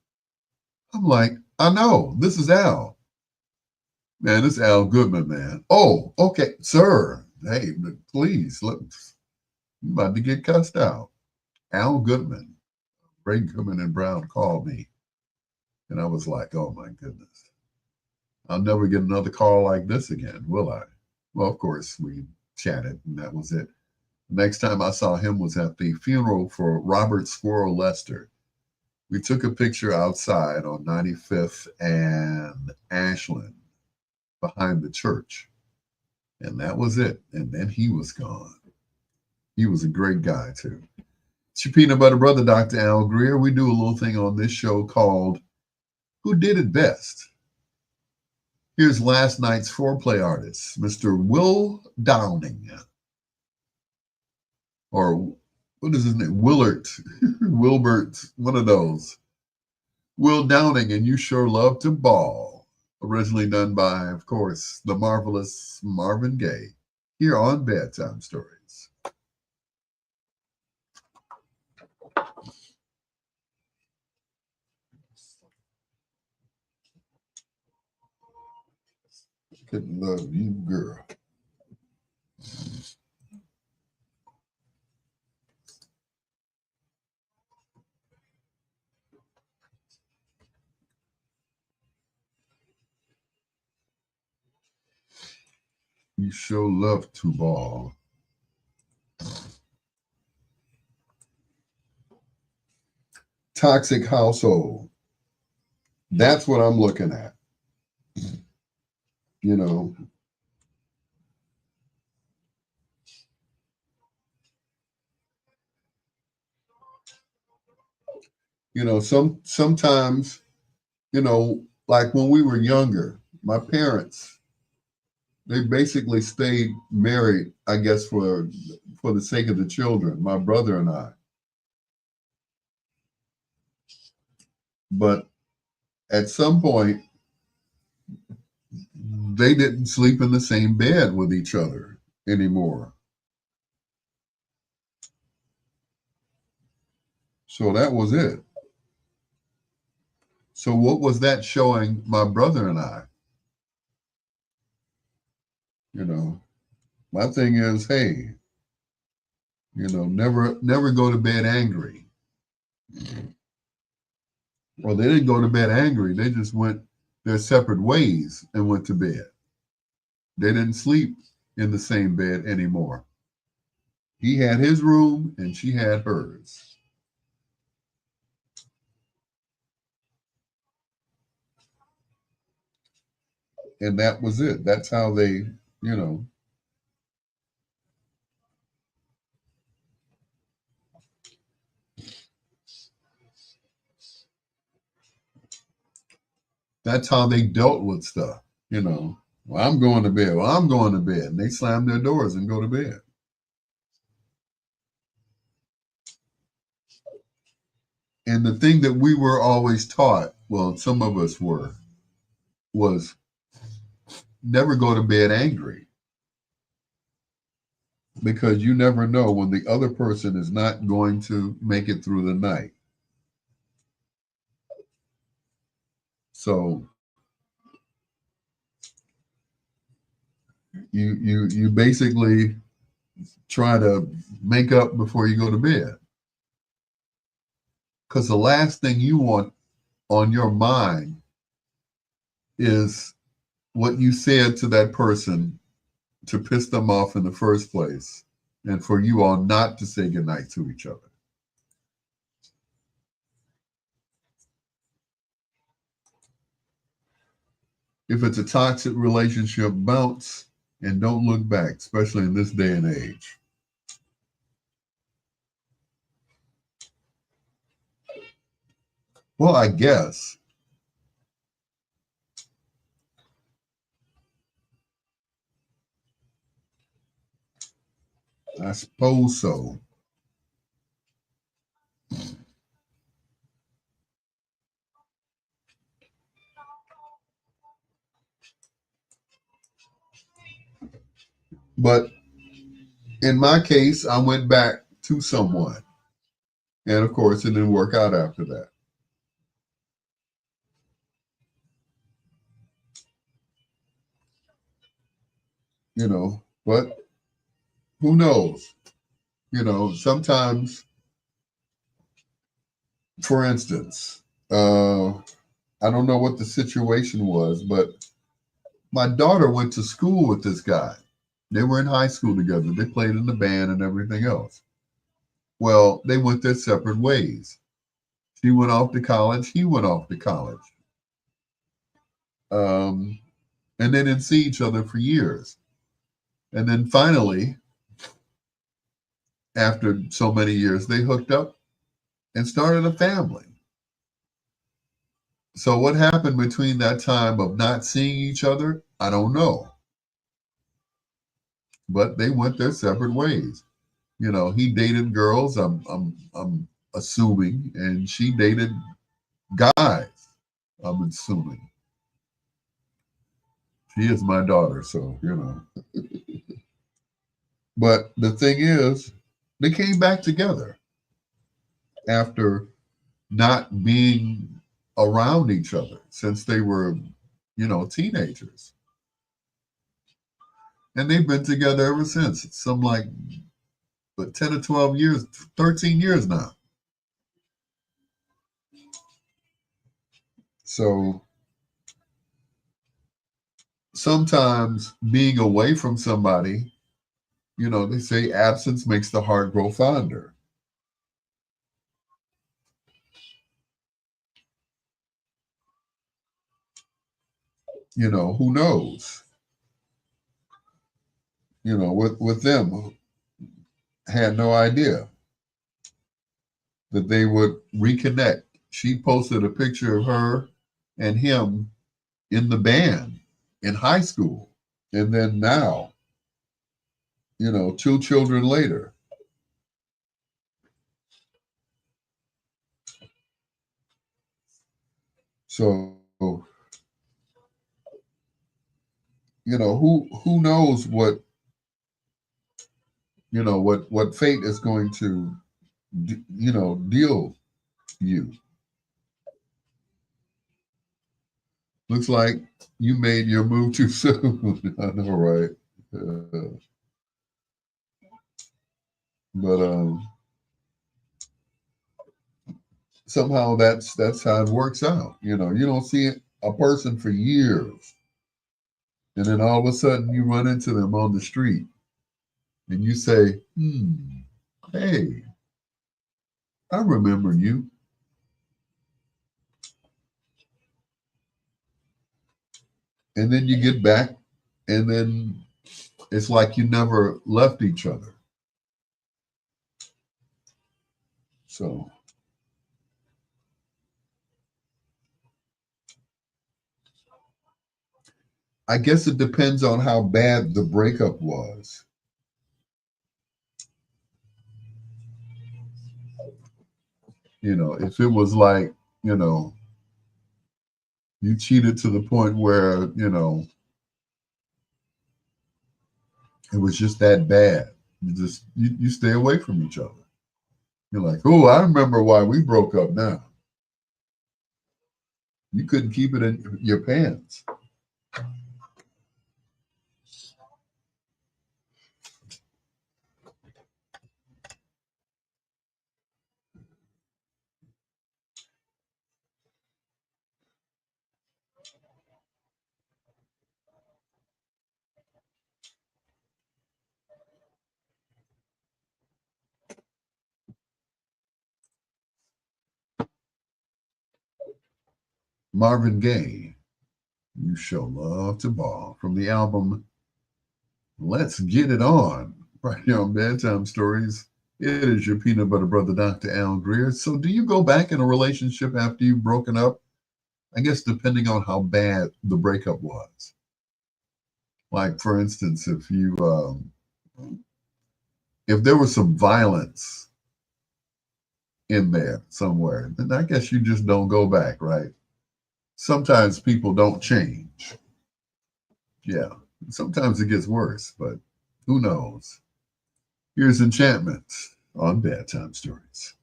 S1: I'm like, I know, this is Al. Man, this is Al Goodman, man. Oh, okay, sir. Hey, please, look, you about to get cussed out. Al Goodman, Ray Goodman and Brown called me. And I was like, oh my goodness. I'll never get another call like this again, will I? Well, of course, we chatted, and that was it. Next time I saw him was at the funeral for Robert Squirrel Lester. We took a picture outside on 95th and Ashland behind the church. And that was it. And then he was gone. He was a great guy, too. It's your peanut butter brother, Dr. Al Greer. We do a little thing on this show called Who Did It Best? Here's last night's foreplay artist, Mr. Will Downing. Or what is his name? Willard. Wilbert, one of those. Will Downing, and You Sure Love to Ball. Originally done by, of course, the marvelous Marvin Gaye. Here on Bedtime Stories. Couldn't love you, girl. You sure love to ball. Toxic household. That's what I'm looking at. You know, sometimes, like when we were younger, my parents, they basically stayed married, I guess, for the sake of the children, my brother and I. But at some point, they didn't sleep in the same bed with each other anymore. So that was it. So what was that showing my brother and I? You know, my thing is, hey, never go to bed angry. Well, they didn't go to bed angry. They just went their separate ways and went to bed. They didn't sleep in the same bed anymore. He had his room and she had hers. And that was it. That's how they, you know, That's how they dealt with stuff, you know. Well, I'm going to bed. Well, I'm going to bed. And they slam their doors and go to bed. And the thing that we were always taught, well, some of us were, was never go to bed angry, because you never know when the other person is not going to make it through the night. So you basically try to make up before you go to bed, because the last thing you want on your mind is what you said to that person to piss them off in the first place, and for you all not to say goodnight to each other. If it's a toxic relationship, bounce and don't look back, especially in this day and age. Well, I guess. I suppose so. But in my case, I went back to someone. And of course, it didn't work out after that. You know, but who knows? You know, sometimes, for instance, I don't know what the situation was, but my daughter went to school with this guy. They were in high school together. They played in the band and everything else. Well, they went their separate ways. She went off to college. He went off to college. Um, and they didn't see each other for years. And then finally, after so many years, they hooked up and started a family. So what happened between that time of not seeing each other, I don't know. But they went their separate ways. You know, he dated girls, I'm assuming, and she dated guys, I'm assuming. She is my daughter, so you know. But the thing is, they came back together after not being around each other since they were, you know, teenagers. And they've been together ever since. It's some like, but 10 or 12 years, 13 years now. So sometimes being away from somebody, you know, they say absence makes the heart grow fonder. You know, who knows? You know, with them, had no idea that they would reconnect. She posted a picture of her and him in the band in high school. And then now, you know, two children later. So, you know, who knows what, you know, what fate is going to, you know, deal you. Looks like you made your move too soon. I know, right? Uh, but somehow that's how it works out. You know, you don't see a person for years, and then all of a sudden you run into them on the street, and you say, hey, I remember you. And then you get back, and then it's like you never left each other. So I guess it depends on how bad the breakup was. If it was like, you know, you cheated to the point where, it was just that bad. You stay away from each other. You're like, oh, I remember why we broke up now. You couldn't keep it in your pants. Marvin Gaye, You Show Love to Ball, from the album Let's Get It On, right here on Bedtime Stories. It is your peanut butter brother, Dr. Al Greer. So, do you go back in a relationship after you've broken up? I guess depending on how bad the breakup was. Like, for instance, if there was some violence in there somewhere, then I guess you just don't go back, right? Sometimes people don't change. Yeah, sometimes it gets worse, but who knows? Here's Enchantment on Bedtime Stories.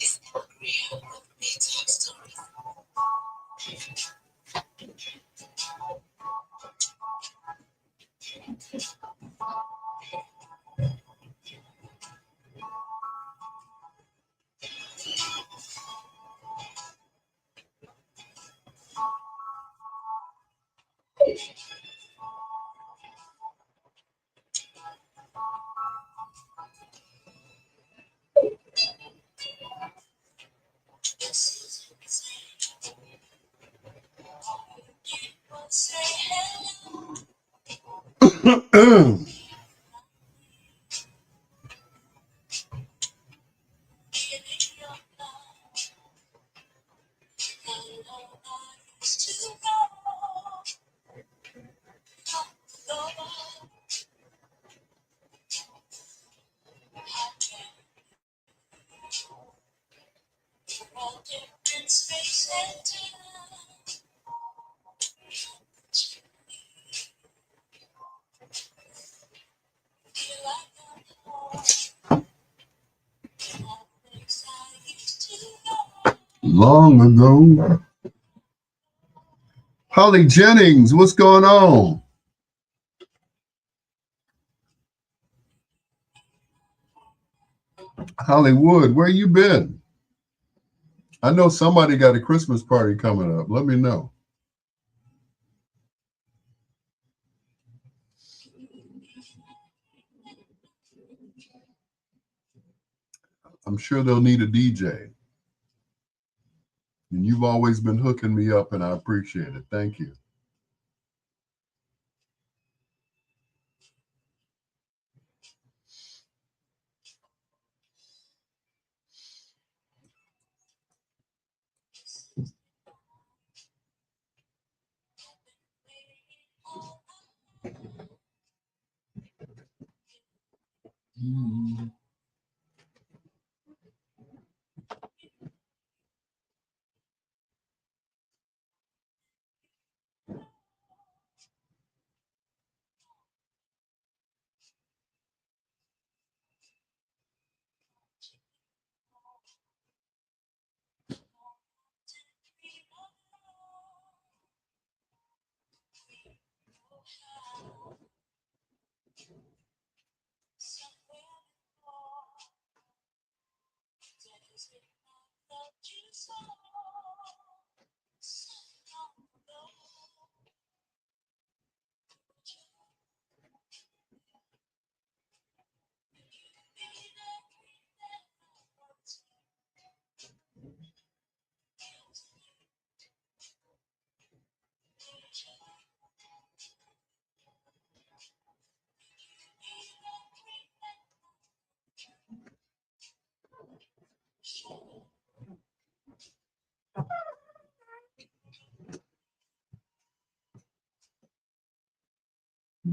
S2: It's Greer with Bedtime Stories.
S1: Long ago. Holly Jennings, what's going on? Hollywood, where you been? I know somebody got a Christmas party coming up. Let me know. I'm sure they'll need a DJ. And you've always been hooking me up, and I appreciate it. Thank you.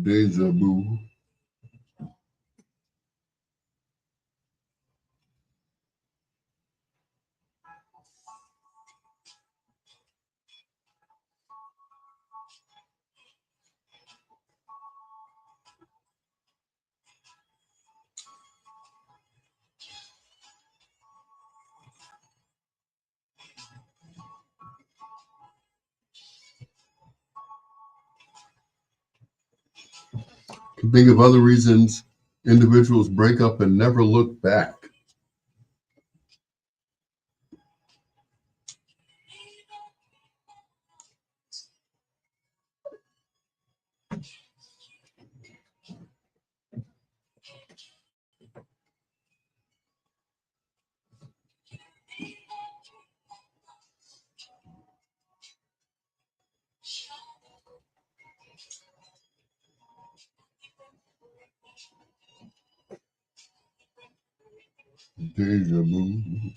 S1: Deja vu. Can think of other reasons individuals break up and never look back. Deja vu.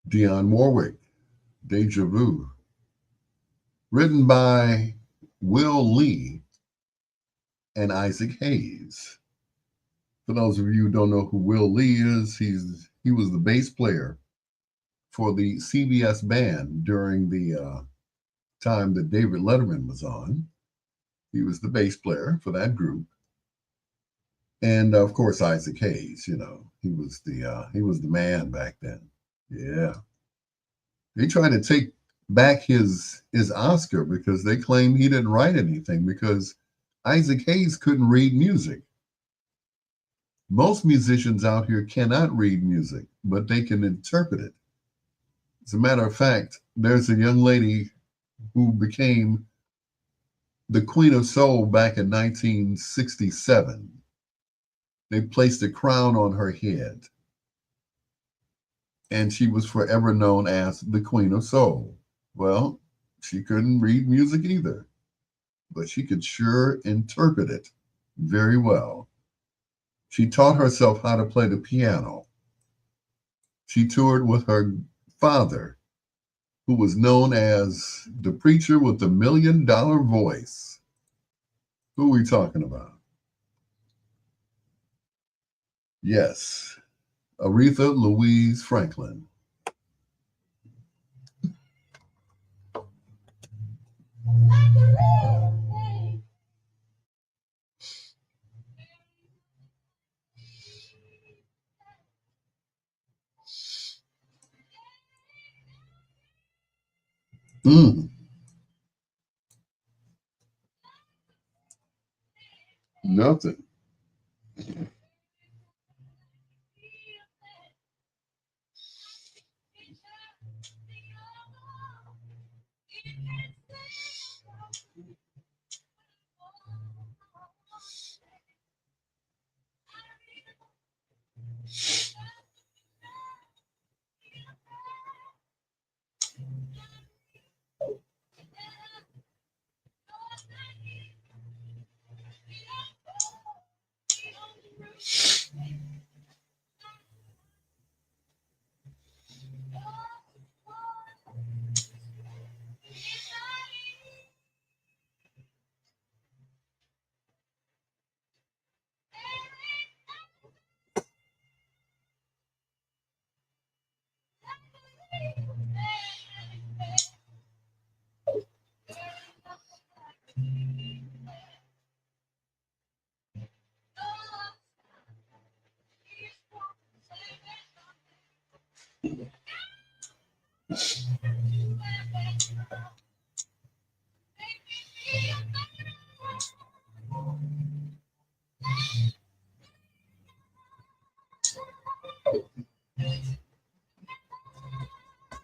S1: Dionne Warwick, Deja Vu. Written by Will Lee and Isaac Hayes. For those of you who don't know who Will Lee is, he was the bass player for the CBS band during the time that David Letterman was on. He was the bass player for that group, and of course Isaac Hayes. You know, he was the man back then. Yeah, they tried to take back his Oscar because they claim he didn't write anything because Isaac Hayes couldn't read music. Most musicians out here cannot read music, but they can interpret it. As a matter of fact, there's a young lady who became the Queen of Soul back in 1967. They placed a crown on her head, and she was forever known as the Queen of Soul. Well, she couldn't read music either, but she could sure interpret it very well. She taught herself how to play the piano. She toured with her father, who was known as the preacher with the $1 million voice. Who are we talking about? Yes, Aretha Louise Franklin. Mm, nothing.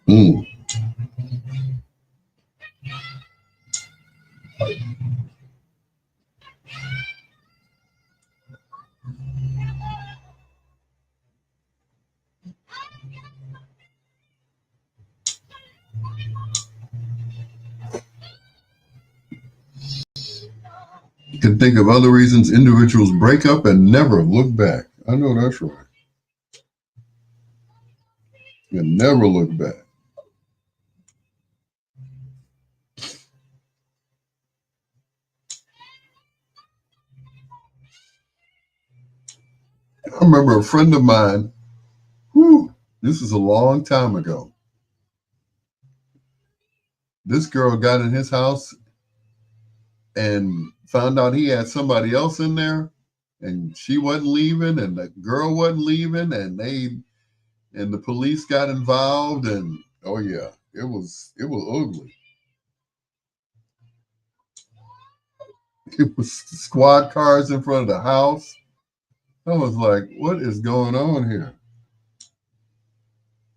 S1: Mm, Can think of other reasons individuals break up and never look back. I know that's right. And never look back. I remember a friend of mine, this is a long time ago. This girl got in his house and found out he had somebody else in there, and she wasn't leaving, and the girl wasn't leaving, and the police got involved, and oh yeah, it was ugly. It was squad cars in front of the house. I was like, what is going on here?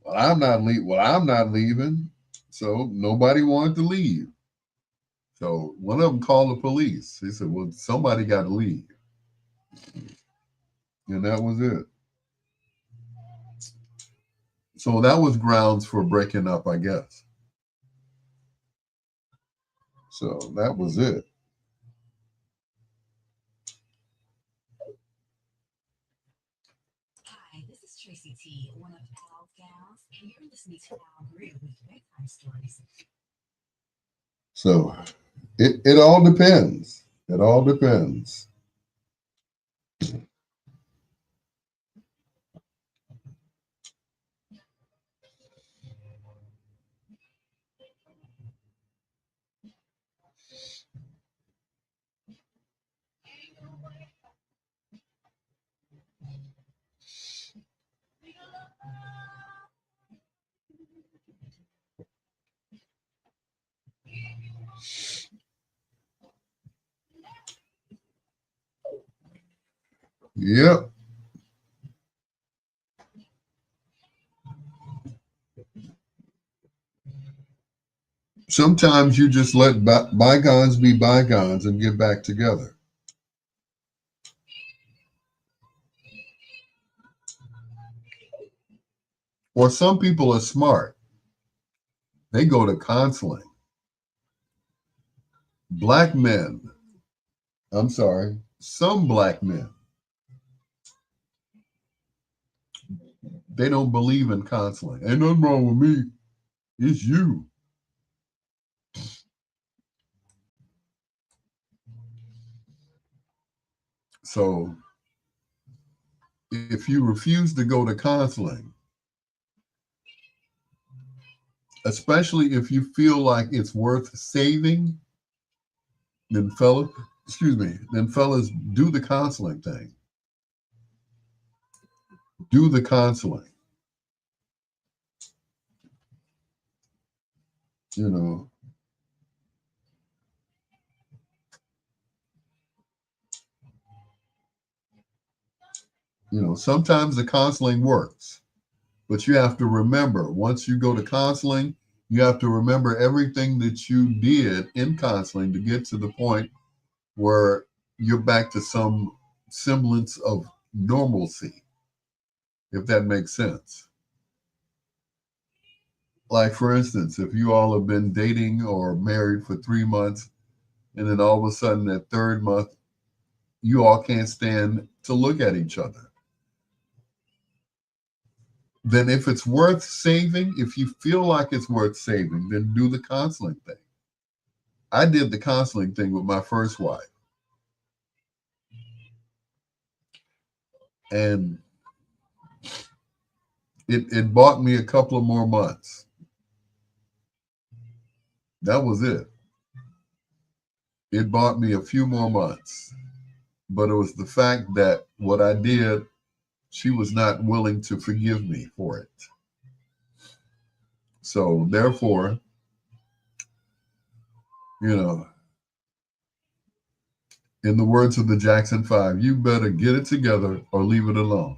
S1: Well, I'm not leaving. So nobody wanted to leave. So one of them called the police. He said, well, somebody got to leave. And that was it. So that was grounds for breaking up, I guess. So that was it.
S2: Hi, this is Tracy T, one of Al's gals, and you're listening to Al Greer with Bedtime Stories.
S1: So it all depends. It all depends. Yep. Sometimes you just let bygones be bygones and get back together. Or some people are smart. They go to counseling. Black men, I'm sorry, some black men, they don't believe in counseling. Ain't nothing wrong with me. It's you. So if you refuse to go to counseling, especially if you feel like it's worth saving, then fellas, do the counseling thing. Do the counseling. You know, sometimes the counseling works, but you have to remember once you go to counseling, you have to remember everything that you did in counseling to get to the point where you're back to some semblance of normalcy, if that makes sense. Like, for instance, if you all have been dating or married for 3 months, and then all of a sudden that third month, you all can't stand to look at each other. Then if it's worth saving, if you feel like it's worth saving, then do the counseling thing. I did the counseling thing with my first wife. And it bought me a couple of more months. That was it. It bought me a few more months. But it was the fact that what I did, she was not willing to forgive me for it. So therefore, you know, in the words of the Jackson Five, you better get it together or leave it alone.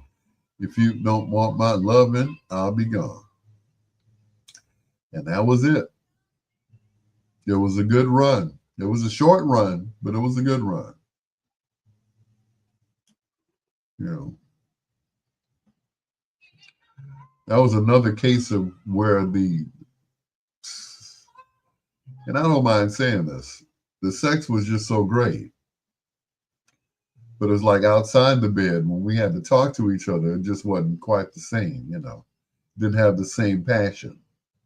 S1: If you don't want my loving, I'll be gone. And that was it. It was a good run. It was a short run, but it was a good run. You know, that was another case of where and I don't mind saying this, the sex was just so great. But it's like outside the bed when we had to talk to each other, it just wasn't quite the same, Didn't have the same passion,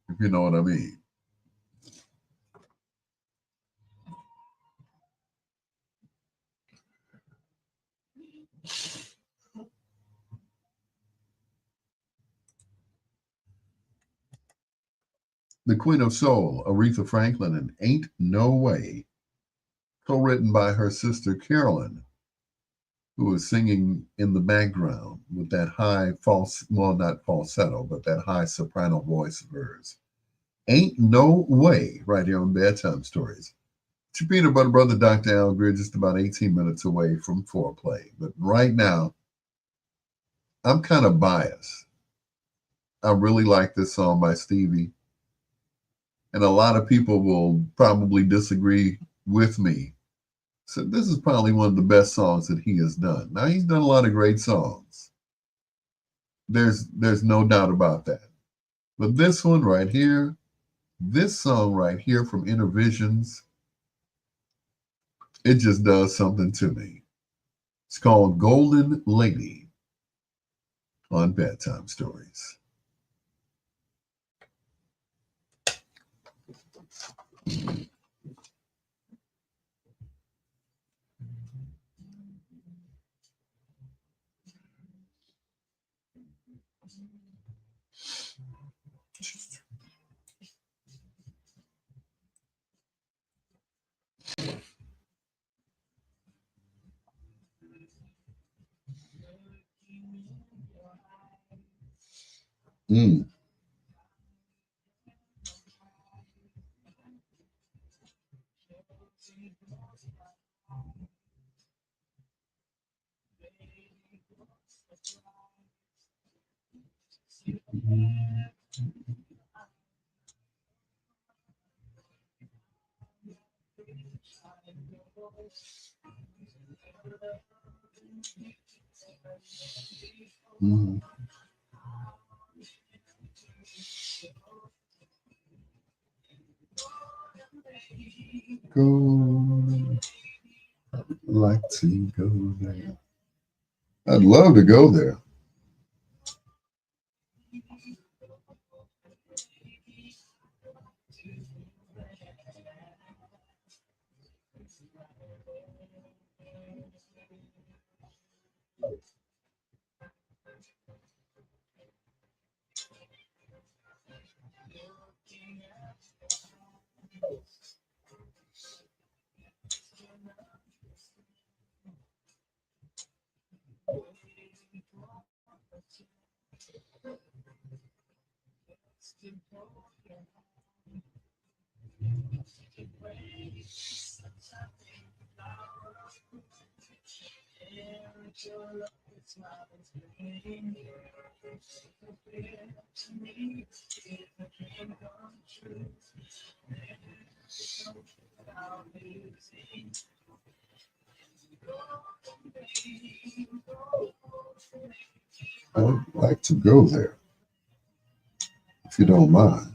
S1: if you know what I mean. The Queen of Soul, Aretha Franklin, and Ain't No Way, co-written by her sister Carolyn, who was singing in the background with that high well, not falsetto, but that high soprano voice of hers. Ain't No Way, right here on Bedtime Stories. It's your peanut butter brother, Dr. Al Greer, just about 18 minutes away from foreplay. But right now, I'm kind of biased. I really like this song by Stevie. And a lot of people will probably disagree with me. So this is probably one of the best songs that he has done. Now, he's done a lot of great songs. There's no doubt about that. But this one right here, this song right here from Intervisions, it just does something to me. It's called Golden Lady on Bedtime Stories. Mm. Mm. Go, like to go there. I'd love to go there. I'd like to go there, if you don't mind.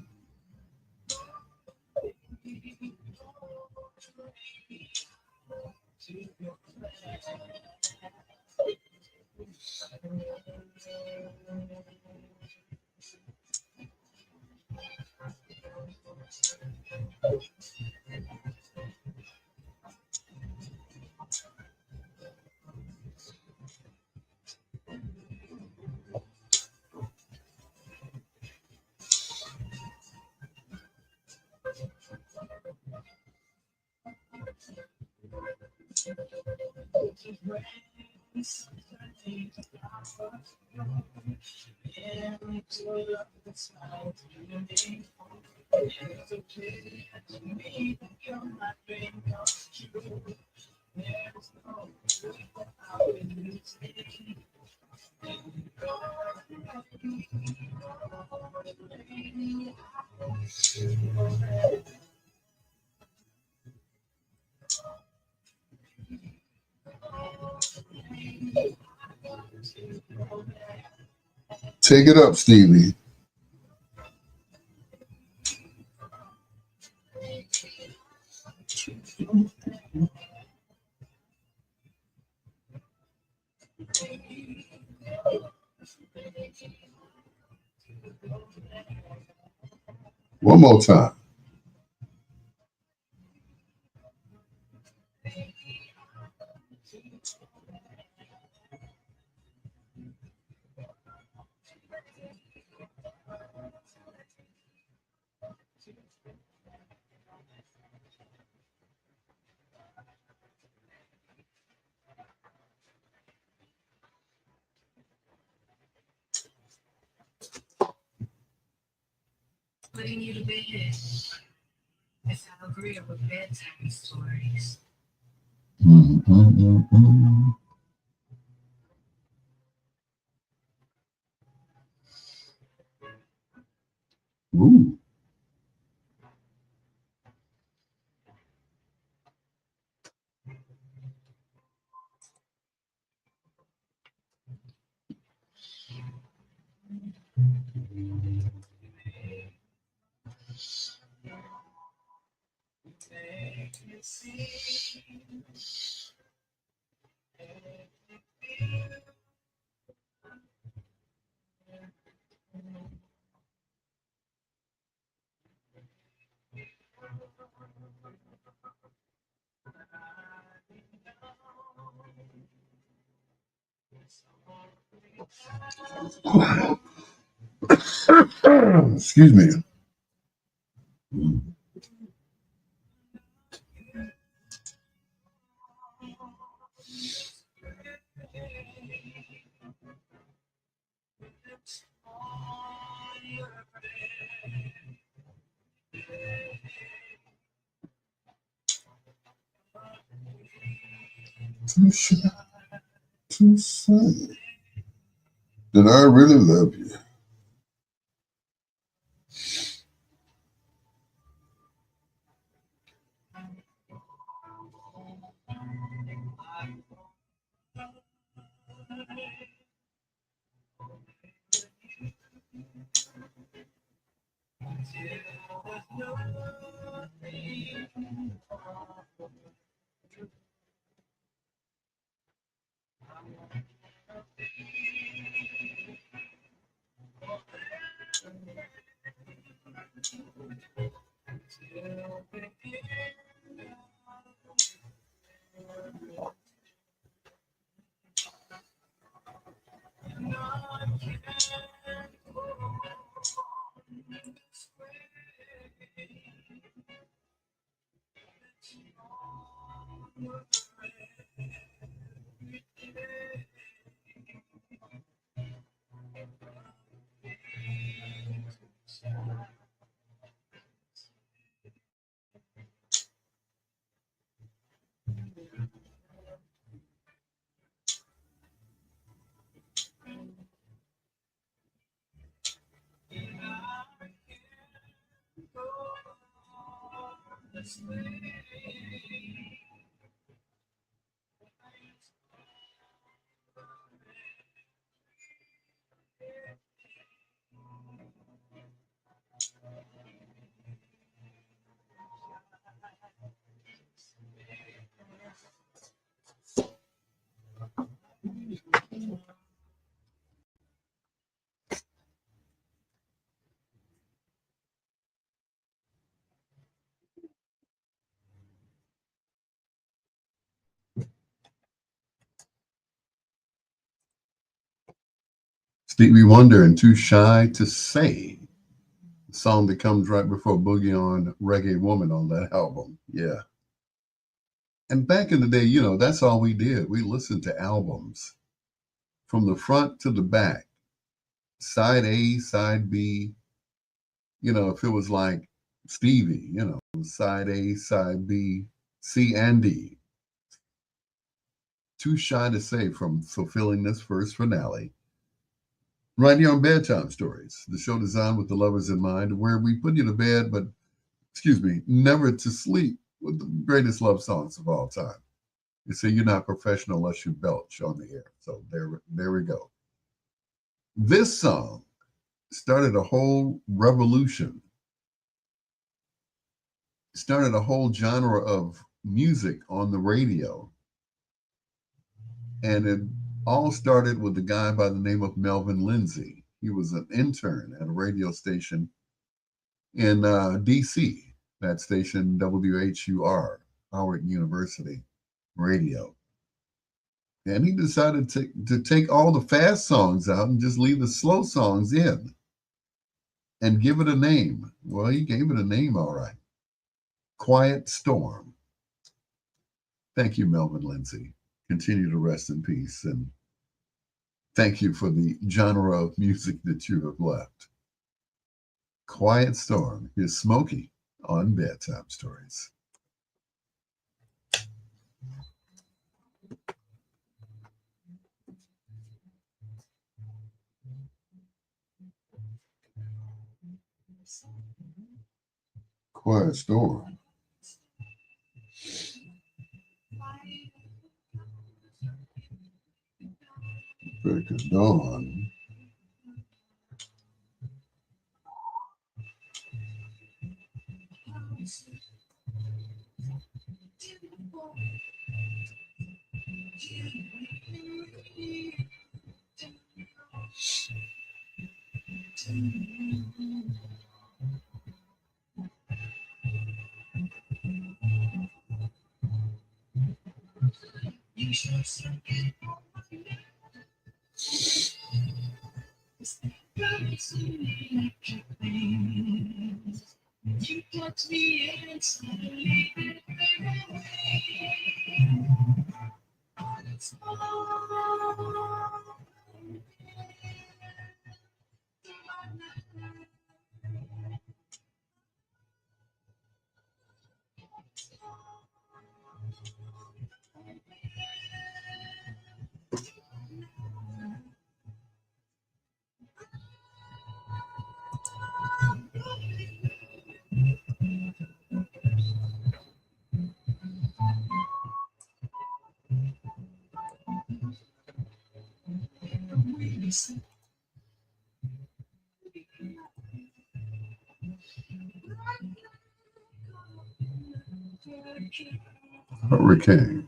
S1: Take it up, Stevie. One more time.
S2: Putting you to bed. It's Al Greer with Bedtime Stories.
S1: Ooh. Excuse me. Too shy to say that I really love you. Stevie Wonder and Too Shy to Say. The song that comes right before Boogie on Reggae Woman on that album. Yeah. And back in the day, that's all we did. We listened to albums from the front to the back, side A, side B. If it was like Stevie, side A, side B, C, and D. Too Shy to Say from Fulfilling This First Finale. Right here on Bedtime Stories, the show designed with the lovers in mind, where we put you to bed, but, excuse me, never to sleep with the greatest love songs of all time. You see, you're not professional unless you belch on the air. So there we go. This song started a whole revolution, started a whole genre of music on the radio. And it all started with a guy by the name of Melvin Lindsay. He was an intern at a radio station in DC. That station, WHUR, Howard University Radio. And he decided to take all the fast songs out and just leave the slow songs in and give it a name. Well, he gave it a name, all right. Quiet Storm. Thank you, Melvin Lindsay. Continue to rest in peace. And thank you for the genre of music that you have left. Quiet Storm is Smokey on Bedtime Stories. Quiet Storm. Break of dawn. Hurricane.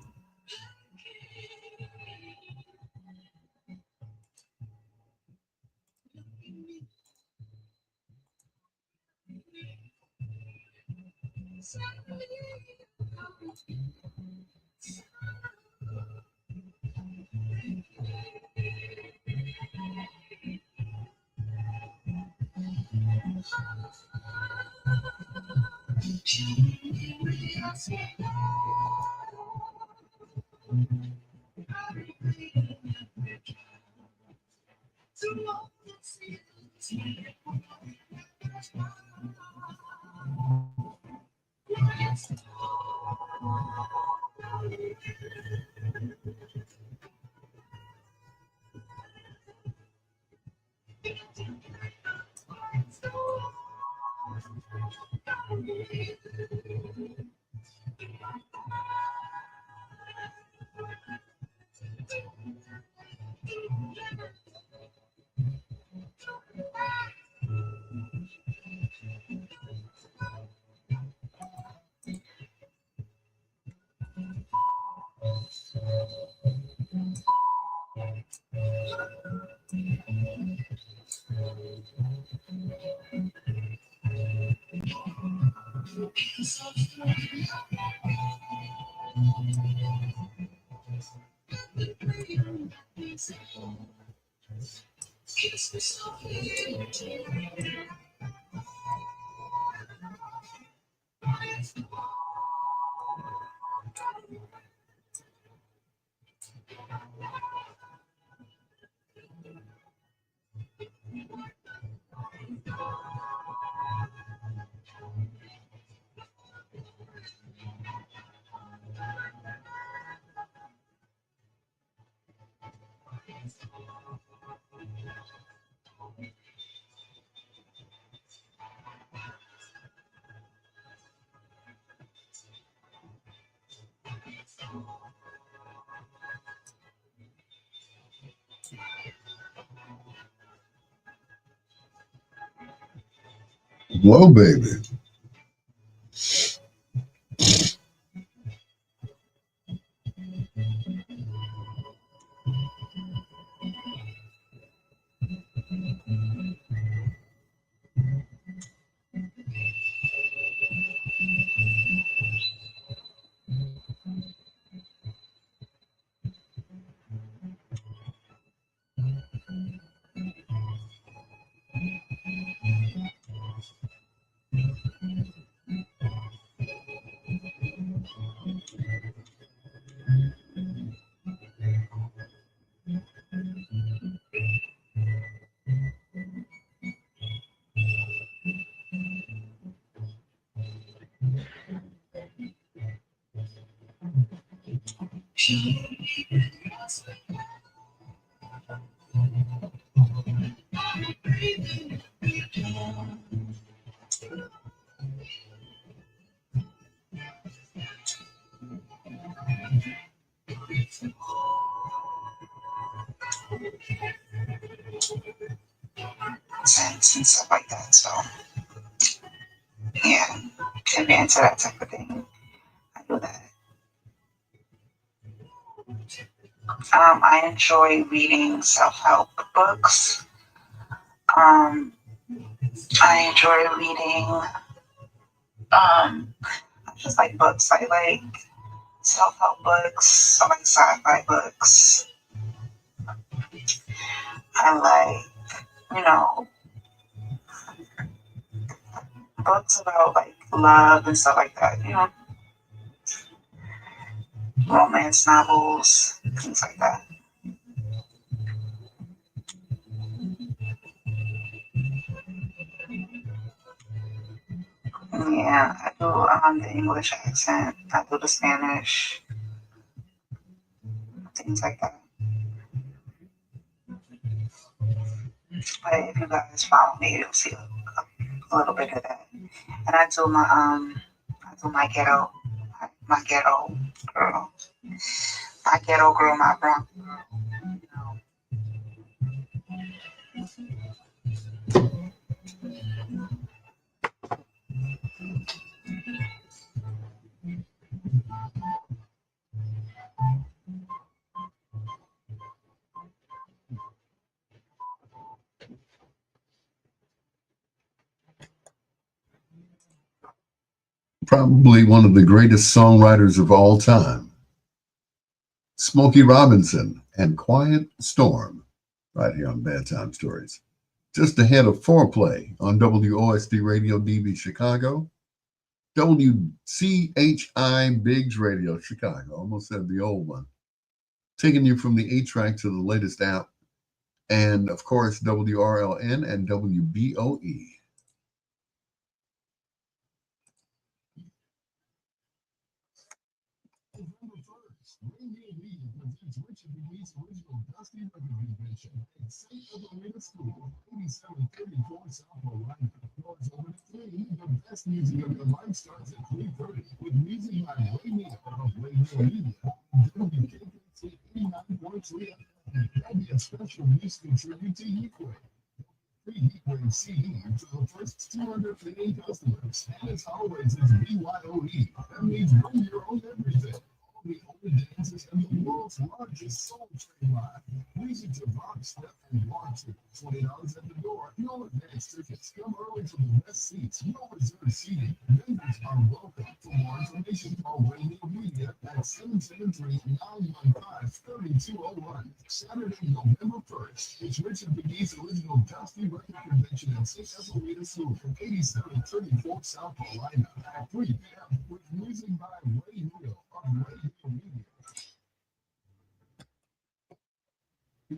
S1: Whoa, baby.
S2: Scents and stuff like that. So yeah, can be into that type of thing. I do that. I enjoy reading self-help books. Um, I enjoy reading just like books. I like self-help books. I like sci-fi books. I like, you know, books about like love and stuff like that. You know, romance novels, things like that. Yeah, I do the English accent. I do the Spanish, things like that. But if you guys follow me, you'll see a little bit of that. And I do my ghetto girl, my ghetto girl, my brown girl. You know.
S1: Probably one of the greatest songwriters of all time, Smokey Robinson and Quiet Storm, right here on Bedtime Stories. Just ahead of Foreplay on WOSD Radio DB Chicago, WCHI Biggs Radio Chicago, almost said the old one, taking you from the 8-track to the latest app, and of course, WRLN and WBOE.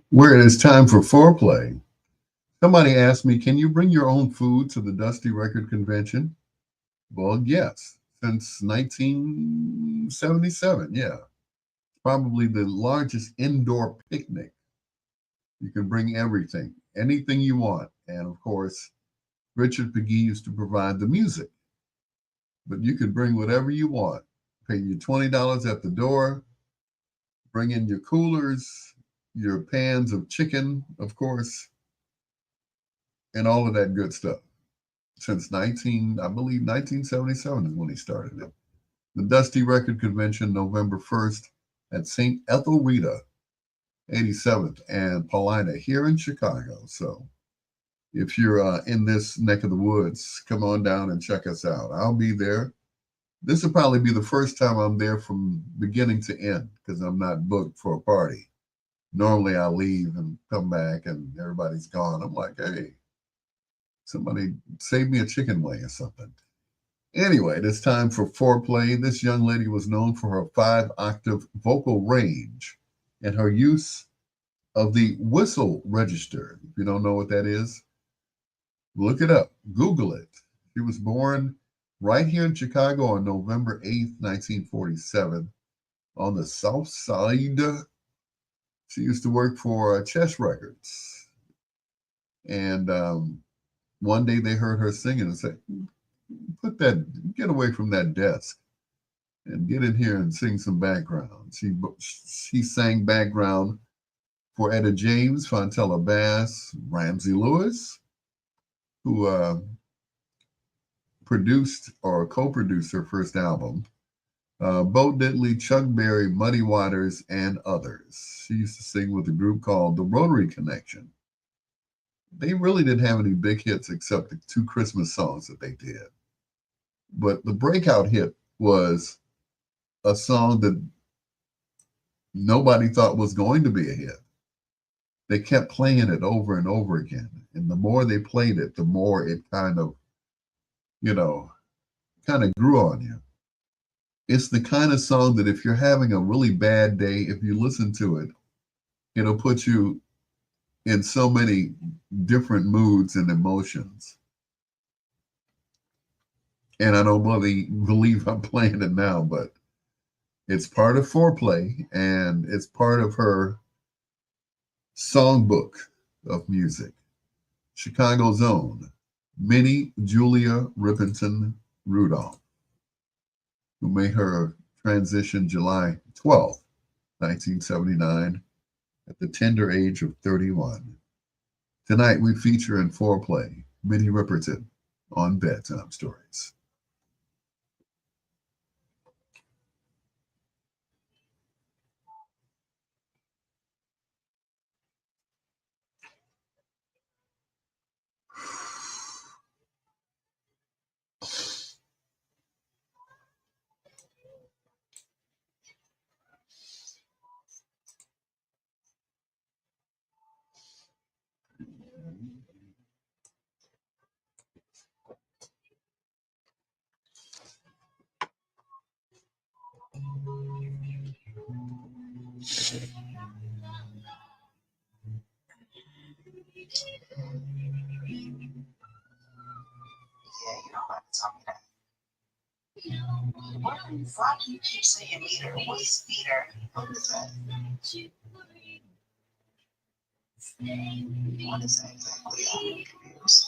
S1: Where it is time for Foreplay, somebody asked me, can you bring your own food to the Dusty Record Convention? Well, yes, since 1977, yeah. Probably the largest indoor picnic. You can bring everything, anything you want. And of course, Richard McGee used to provide the music. But you could bring whatever you want. Pay you $20 at the door, bring in your coolers, your pans of chicken, of course, and all of that good stuff. Since I believe 1977 is when he started it. The Dusty Record Convention, November 1st at St. Ethelreda, 87th and Paulina here in Chicago. So if you're in this neck of the woods, come on down and check us out. I'll be there. This will probably be the first time I'm there from beginning to end because I'm not booked for a party. Normally I leave and come back and everybody's gone. I'm like, hey, somebody save me a chicken wing or something. Anyway, it's time for Foreplay. This young lady was known for her 5-octave vocal range and her use of the whistle register. If you don't know what that is, look it up, Google it. She was born right here in Chicago on November 8th, 1947. on the South Side. She used to work for Chess Records. And one day they heard her singing and said, get away from that desk and get in here and sing some background. She sang background for Etta James, Fontella Bass, Ramsey Lewis, who produced or co-produced her first album, Bo Diddley, Chuck Berry, Muddy Waters, and others. She used to sing with a group called the Rotary Connection. They really didn't have any big hits except the two Christmas songs that they did. But the breakout hit was a song that nobody thought was going to be a hit. They kept playing it over and over again. And the more they played it, the more it kind of grew on you. It's the kind of song that if you're having a really bad day, if you listen to it, it'll put you in so many different moods and emotions. And I don't really believe I'm playing it now, but it's part of Foreplay and it's part of her songbook of music. Chicago's own Minnie Julia Rippenton Rudolph, who made her transition July 12th, 1979, at the tender age of 31. Tonight we feature in Foreplay Minnie Ripperton on Bedtime Stories.
S2: Yeah, you know about to tell me that. Why do you keep saying meter? What is meter? What is that? What is that exactly? I'm confused.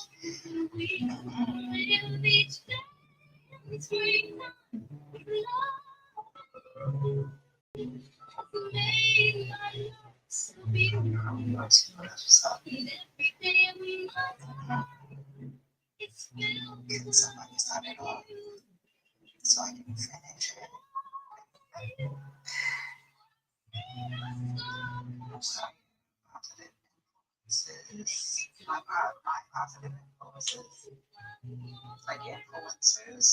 S2: Can somebody start it off so I can finish it? I'm sorry. Positive influences. My positive influences. Like influencers.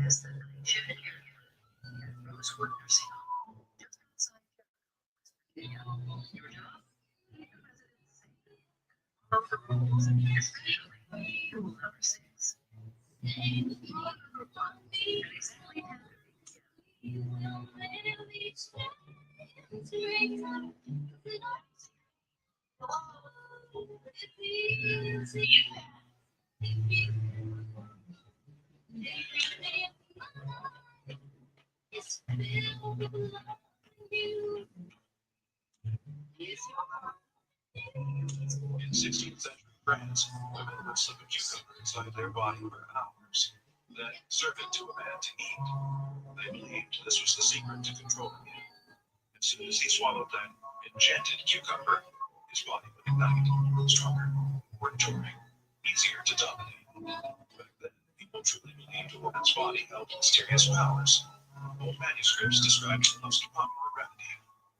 S2: As the should Rosewood Nursing Home, just outside your job, your residency, all the rules, especially rule number 6. Rule number 1, exactly how
S3: In 16th century France, women would slip a cucumber inside their body for hours, then serve it to a man to eat. They believed this was the secret to controlling him. As soon as he swallowed that enchanted cucumber, his body would ignite, grow stronger, more enduring, easier to dominate. Back then, people truly believed a woman's body held mysterious powers. Old manuscripts described the most popular remedy,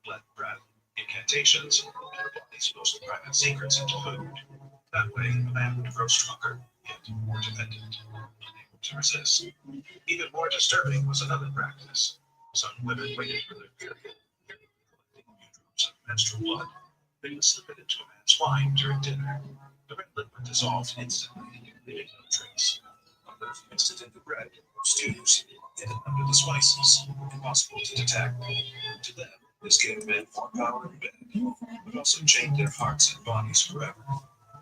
S3: blood breath, incantations, and the body's most private secrets into food. That way, a man would grow stronger, yet more dependent, unable to resist. Even more disturbing was another practice. Some women waited for their period, collecting a few drops of menstrual blood. They would slip it into a man's wine during dinner. The red liquid dissolved instantly, leaving no trace. Others mixed it into bread, stews, hidden under the spices, impossible to detect. To them, This gave men more power in bed, but also chained their hearts and bodies forever.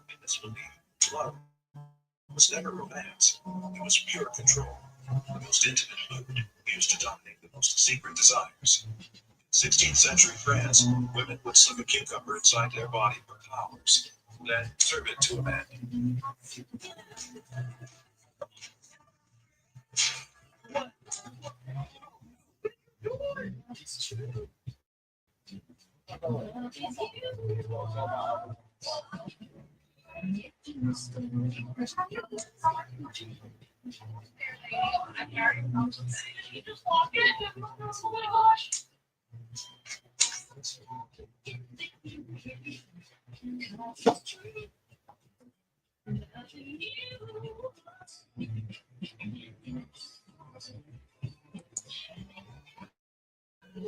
S3: In this belief, love was never romance, it was pure control. The most intimate fluid used to dominate the most secret desires. In 16th century France, women would slip a cucumber inside their body for hours, then serve it to a man.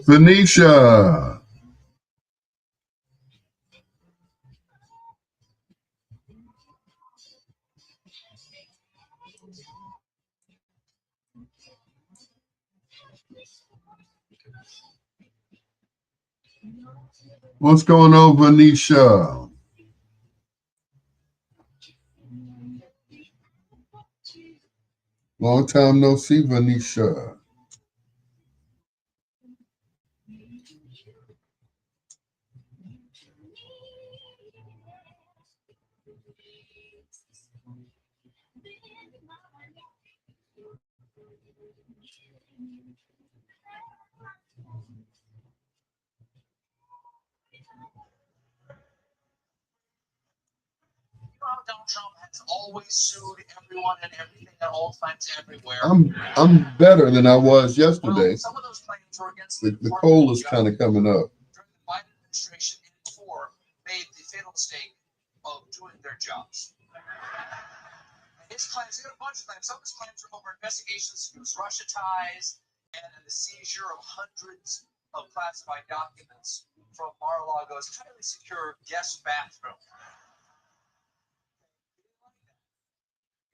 S1: Venetia. What's going on, Venetia? Long time no see, Venetia.
S3: Donald Trump has always sued everyone and everything at all times everywhere.
S1: I'm better than I was yesterday.
S3: Well, some of those claims were against
S1: The cold is kind of coming up.
S3: during the Biden administration and before made the fatal mistake of doing their jobs. His claims, he got a bunch of claims. Some of his claims are over investigations into his Russia ties and the seizure of hundreds of classified documents from Mar-a-Lago's highly secure guest bathroom.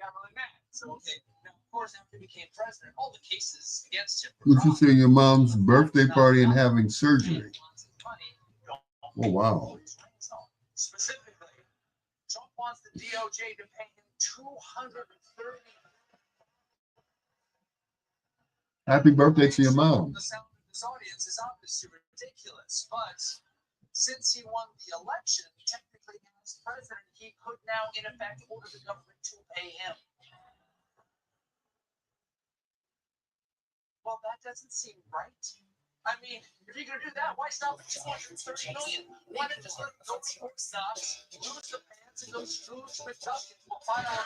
S3: Got really mad. So, okay. Now, of course, after he became president, all the cases against him were
S1: Would you say your mom's birthday party and having surgery? Oh, wow.
S3: Specifically, Trump wants the DOJ to pay him $230.
S1: Happy birthday to your mom.
S3: The sound of this audience is obviously ridiculous, but since he won the election, technically as president, he could now, in effect, order the government to pay him. Well, that doesn't seem right. I mean, if you're gonna do that, why stop at 230 million? Why not just let those people stop, lose the pants, and those Scrooge McDuckets will file a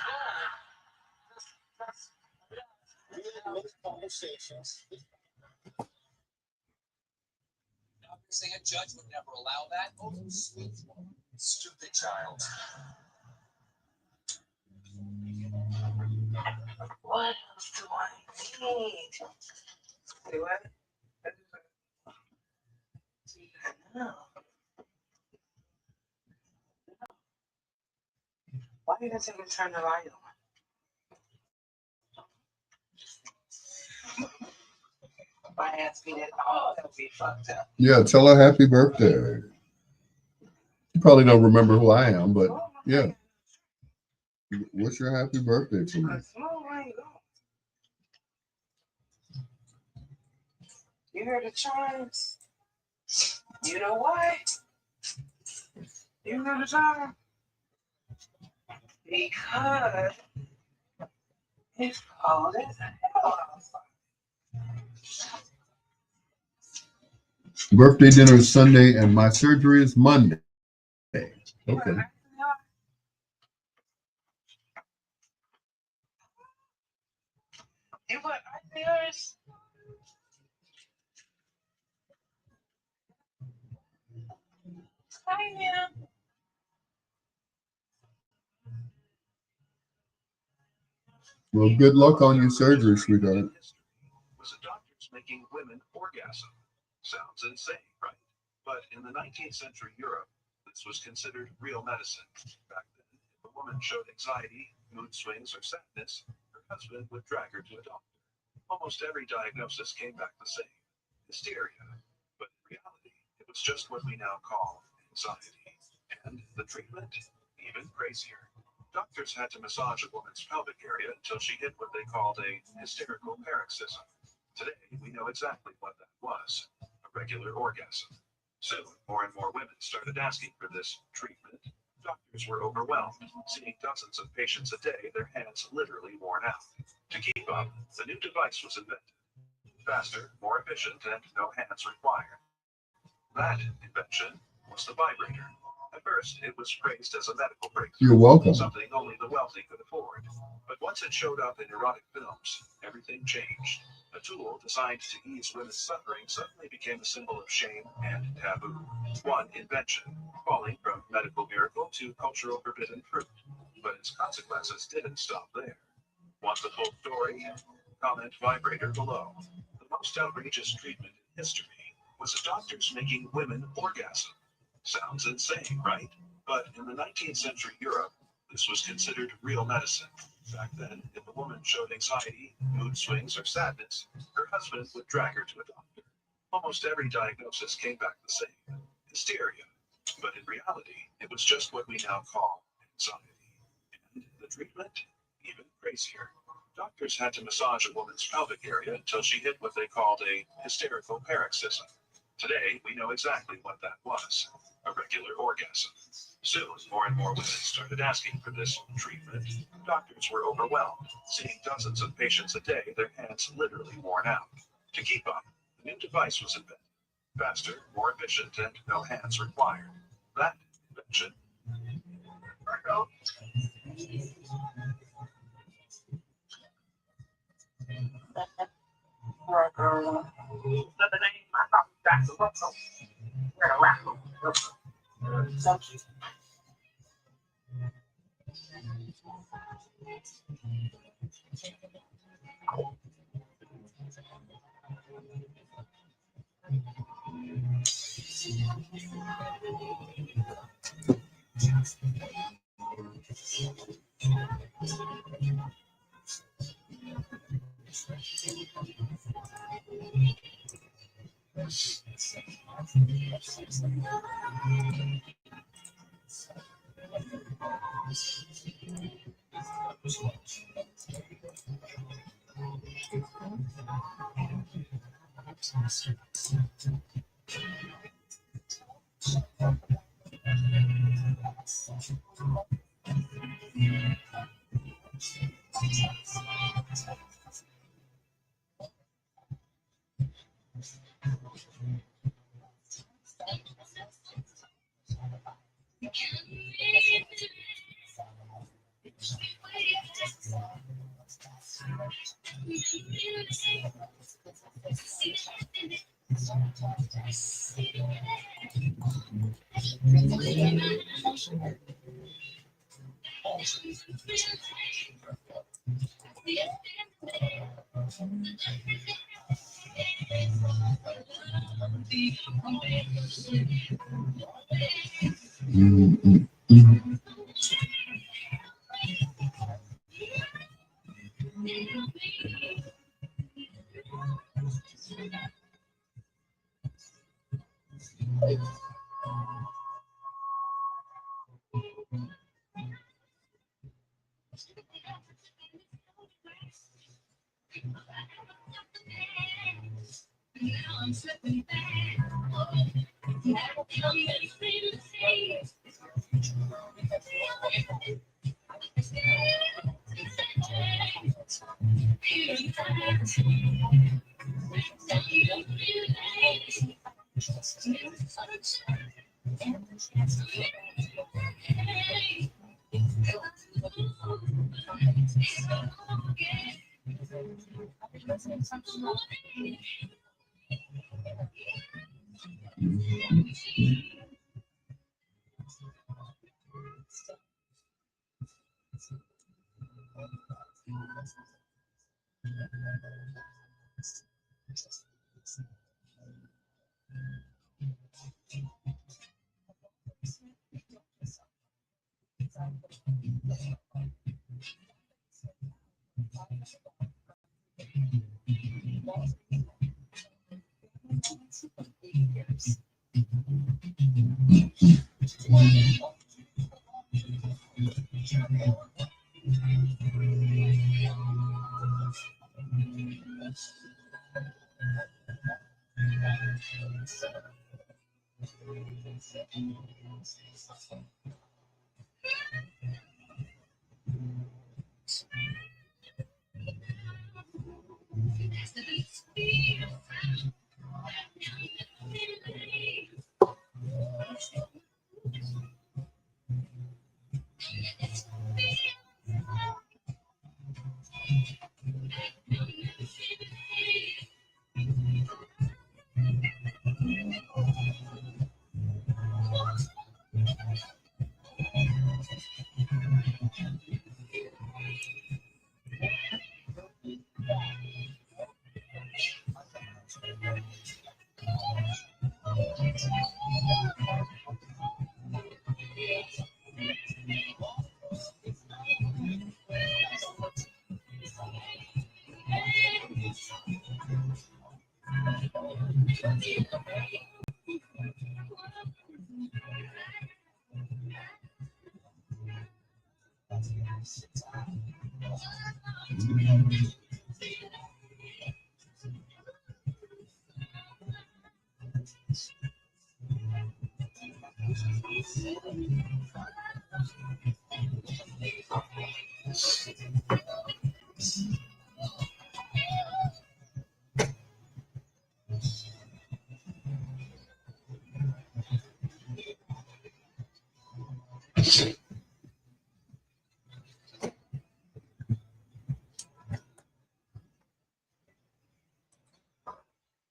S3: bill? Conversations. Now, you're saying a judge would never allow that? Oh, sweet, stupid child.
S2: What else do I need? Do what? No. Why didn't you turn the light on? My ass beat it. Oh, that would be fucked up.
S1: Yeah, tell her happy birthday. You probably don't remember who I am, but yeah. What's your happy birthday to me?
S2: You heard the chimes? You know why? You know the chime? Because it's cold as hell outside.
S1: Birthday dinner is Sunday and my surgery is Monday. Okay.
S2: You put yours? Hi, man.
S1: Well, good luck on your surgery, sweetheart.
S3: Was the doctors making women orgasm? Sounds insane, right? But in the 19th century Europe, this was considered real medicine. Back then, if a woman showed anxiety, mood swings, or sadness, her husband would drag her to a doctor. Almost every diagnosis came back the same: hysteria. But in reality, was just what we now call anxiety. And the treatment? Even crazier. Doctors had to massage a woman's pelvic area until she hit what they called a hysterical paroxysm. Today, we know exactly what that was, a regular orgasm. Soon, more and more women started asking for this treatment. Doctors were overwhelmed, seeing dozens of patients a day, their hands literally worn out. To keep up, the new device was invented. Faster, more efficient, and no hands required. That invention was the vibrator. At first, it was praised as a medical breakthrough.
S1: You're welcome.
S3: Something only the wealthy could afford. But once it showed up in erotic films, everything changed. A tool designed to ease women's suffering suddenly became a symbol of shame and taboo. One invention, falling from medical miracle to cultural forbidden fruit. But its consequences didn't stop there. Want the full story? Comment vibrator below. The most outrageous treatment in history was the doctors making women orgasm. Sounds insane, right? But in the 19th century Europe, this was considered real medicine. Back then, if a woman showed anxiety, mood swings, or sadness, her husband would drag her to a doctor. Almost every diagnosis came back the same: hysteria. But in reality, it was just what we now call anxiety. And the treatment? Even crazier. Doctors had to massage a woman's pelvic area until she hit what they called a hysterical paroxysm. Today, we know exactly what that was, a regular orgasm. Soon, more and more women started asking for this treatment. Doctors were overwhelmed, seeing dozens of patients a day, their hands literally worn out. To keep up, the new device was invented. Faster, more efficient, and no hands required. That invention.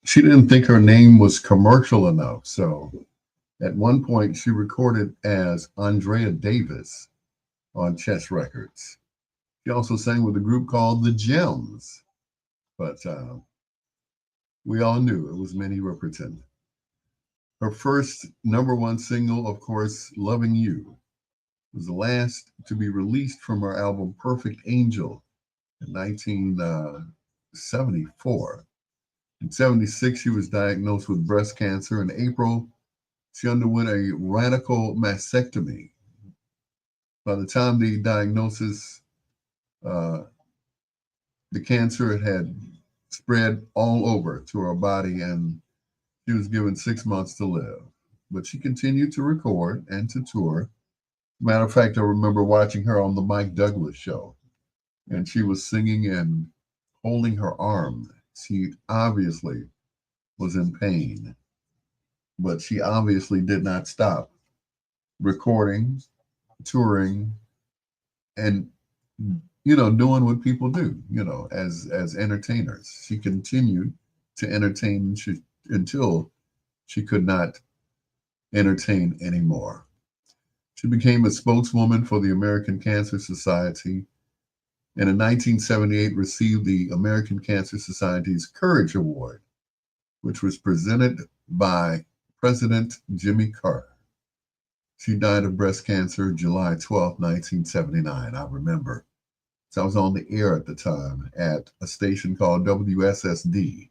S1: She didn't think her name was commercial enough, so at one point she recorded as Andrea Davis on Chess Records. She also sang with a group called the Gems, but we all knew it was Minnie Riperton. Her first number one single, of course, Loving You, was the last to be released from her album Perfect Angel in 1974. In 76, she was diagnosed with breast cancer. In April, she underwent a radical mastectomy. By the time the diagnosis, uh, the cancer had spread all over to her body, and she was given 6 months to live. But she continued to record and to tour. Matter of fact, I remember watching her on the Mike Douglas show, and she was singing and holding her arm. She obviously was in pain, but she obviously did not stop recording, touring, and doing what people do, as entertainers. She continued to entertain until she could not entertain anymore. She became a spokeswoman for the American Cancer Society, and in 1978 received the American Cancer Society's Courage Award, which was presented by President Jimmy Carter. She died of breast cancer July 12th, 1979. I remember. So I was on the air at the time at a station called WSSD,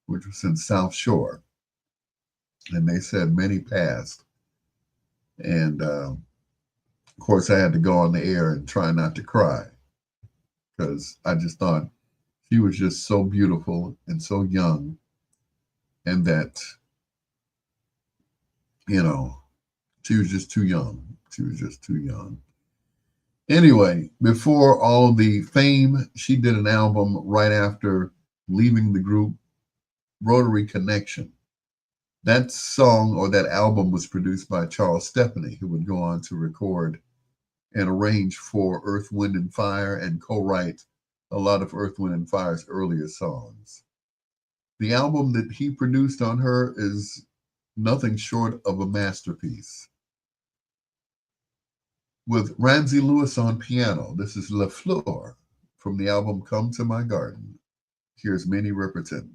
S1: which was in South Shore. And they said many passed. And of course, I had to go on the air and try not to cry because I just thought she was just so beautiful and so young. And that, she was just too young. She was just too young. Anyway, before all the fame, she did an album right after leaving the group, Rotary Connection. That song or that album was produced by Charles Stepney, who would go on to record and arrange for Earth, Wind, and Fire and co-write a lot of Earth, Wind, and Fire's earlier songs. The album that he produced on her is nothing short of a masterpiece. With Ramsey Lewis on piano, this is La Fleur from the album Come to My Garden. Here's Minnie Riperton.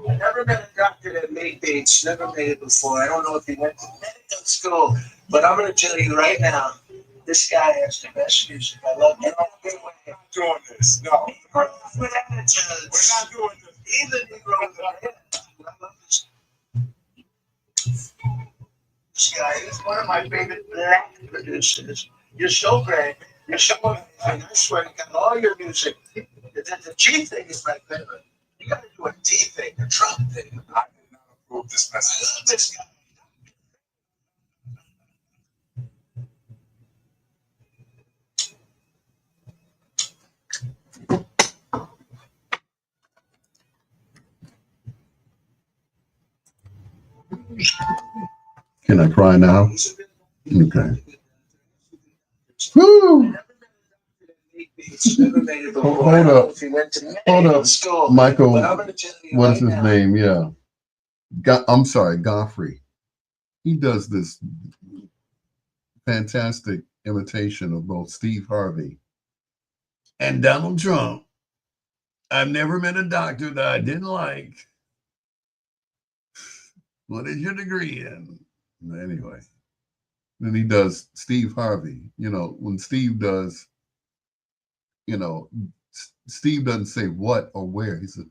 S3: Never met a doctor that made baits. Never made it before. I don't know if he went to medical school, but I'm going to tell you right now, this guy has the best music. I love him. doing this. No.
S2: We're not
S3: doing this.
S2: Either Negro is I love this guy. He's one of my favorite black producers. You're so great. You're so amazing. I swear to God, all your music. The G thing is my favorite. You got to do a D thing, a Trump thing.
S3: I did not approve this
S2: I
S3: message.
S2: love this guy.
S1: Can I cry now? Okay. Woo! Hold up. Hold up, Michael. What is his name? Yeah. I'm sorry, Godfrey. He does this fantastic imitation of both Steve Harvey and Donald Trump. I've never met a doctor that I didn't like. What is your degree in? Anyway, then he does Steve Harvey. You know, when Steve does, you know, Steve doesn't say what or where. He says,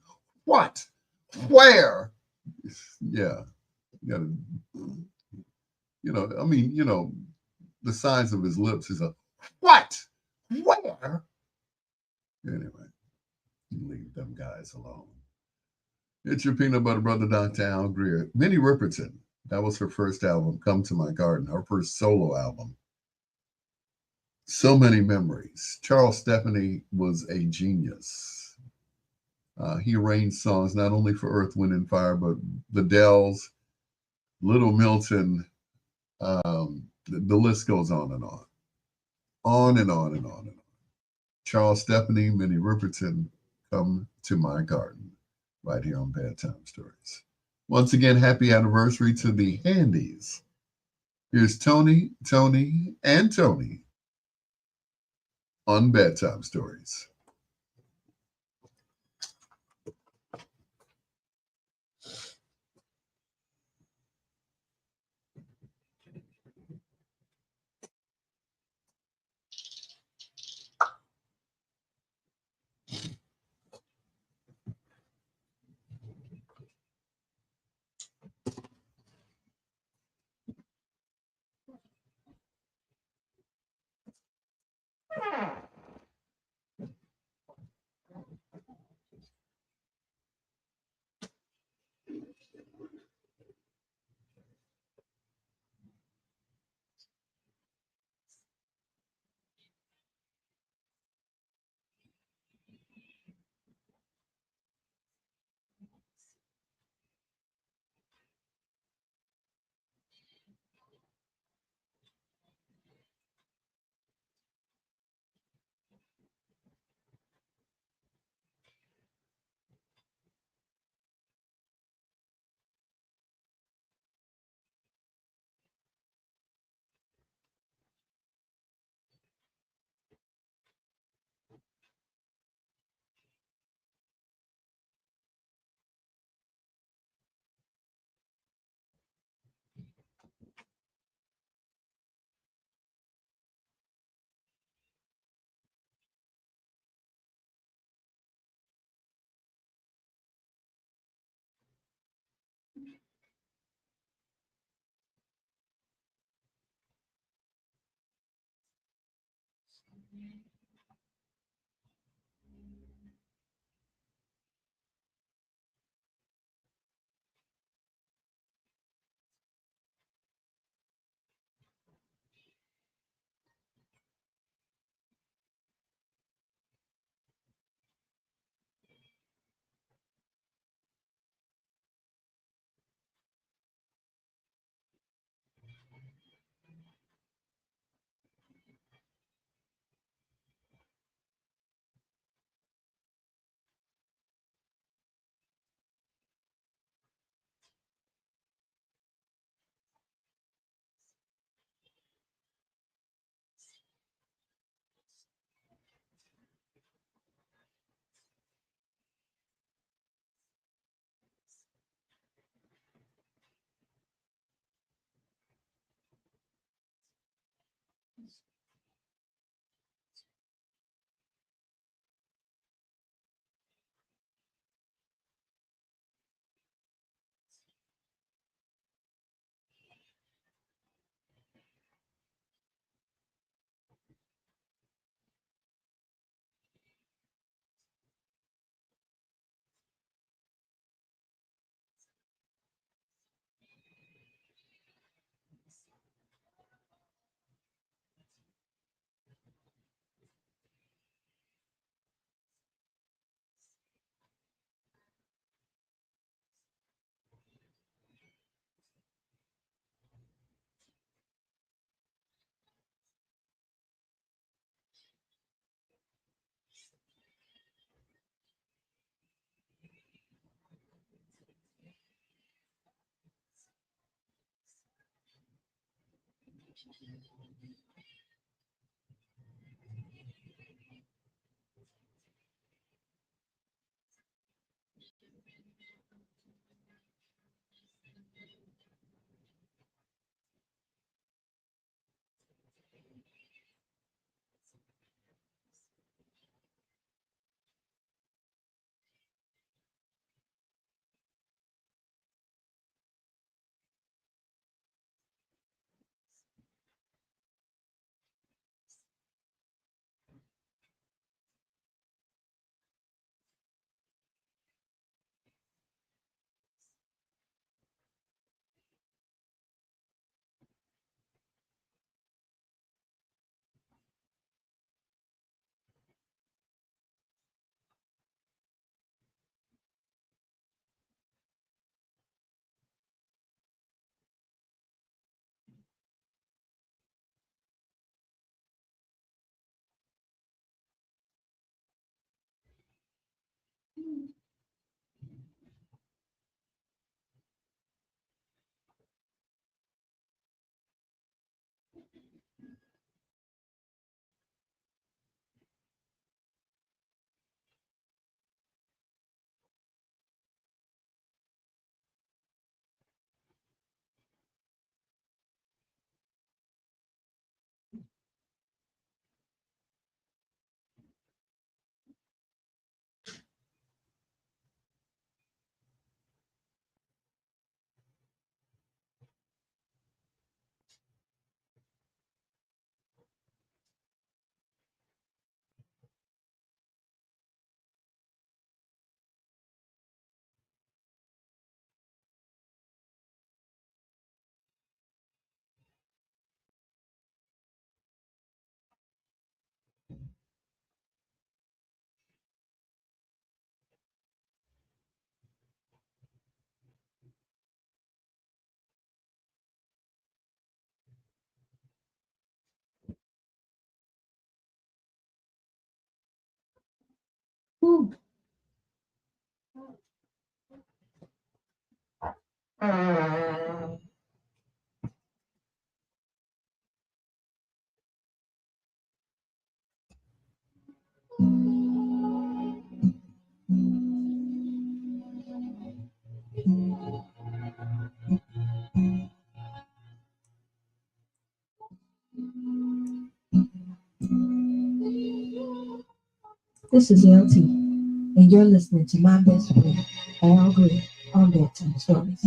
S1: what? Where? Yeah. You gotta, I mean, the size of his lips is a what? Where? Anyway, leave them guys alone. It's your peanut butter brother, Dr. Al Greer. Minnie Riperton, that was her first album, Come to My Garden, her first solo album. So many memories. Charles Stephanie was a genius. He arranged songs not only for Earth, Wind, and Fire, but the Dells, Little Milton. The list goes on and on. On and on and on and on. Charles Stephanie, Minnie Riperton, Come to My Garden, right here on Bedtime Stories. Once again, happy anniversary to the Handies. Here's Tony, and Tony on Bedtime Stories.
S4: This is LT, and you're listening to my best friend, Al Greer, on Bedtime Stories.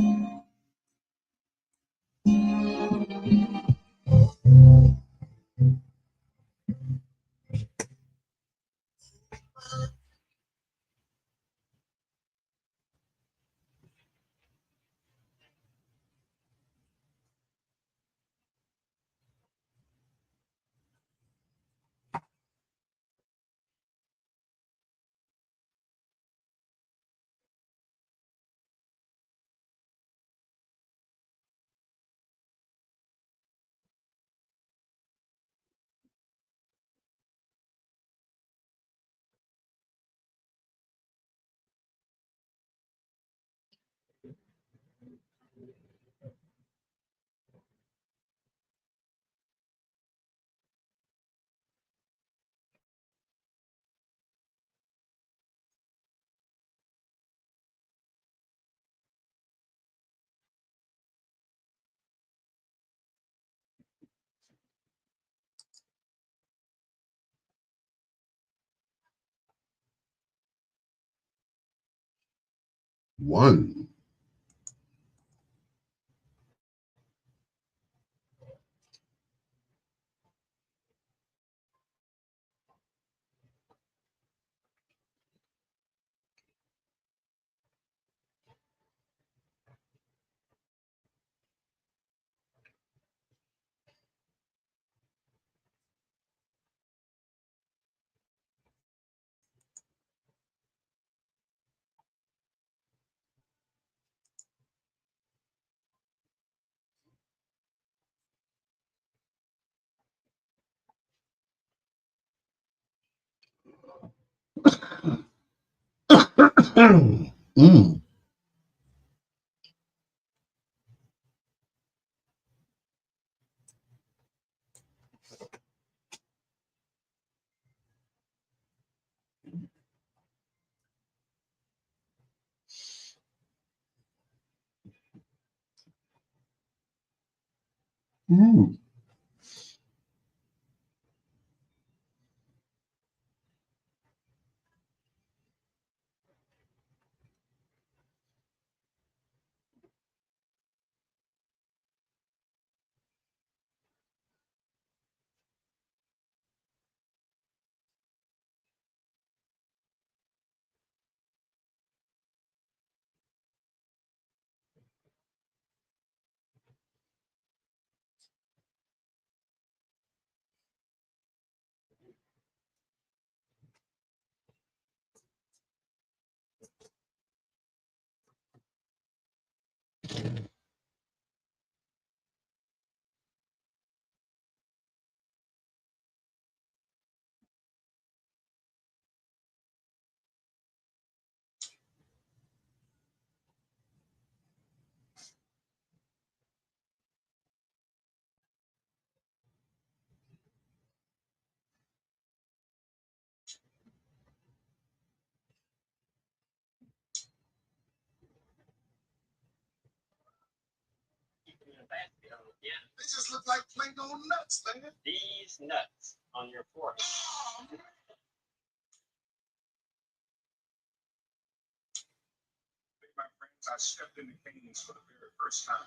S1: One. Mm. Mm.
S3: They just look like plain old nuts, man. These nuts on your forehead. My friends, I stepped into Cane's for the very first time.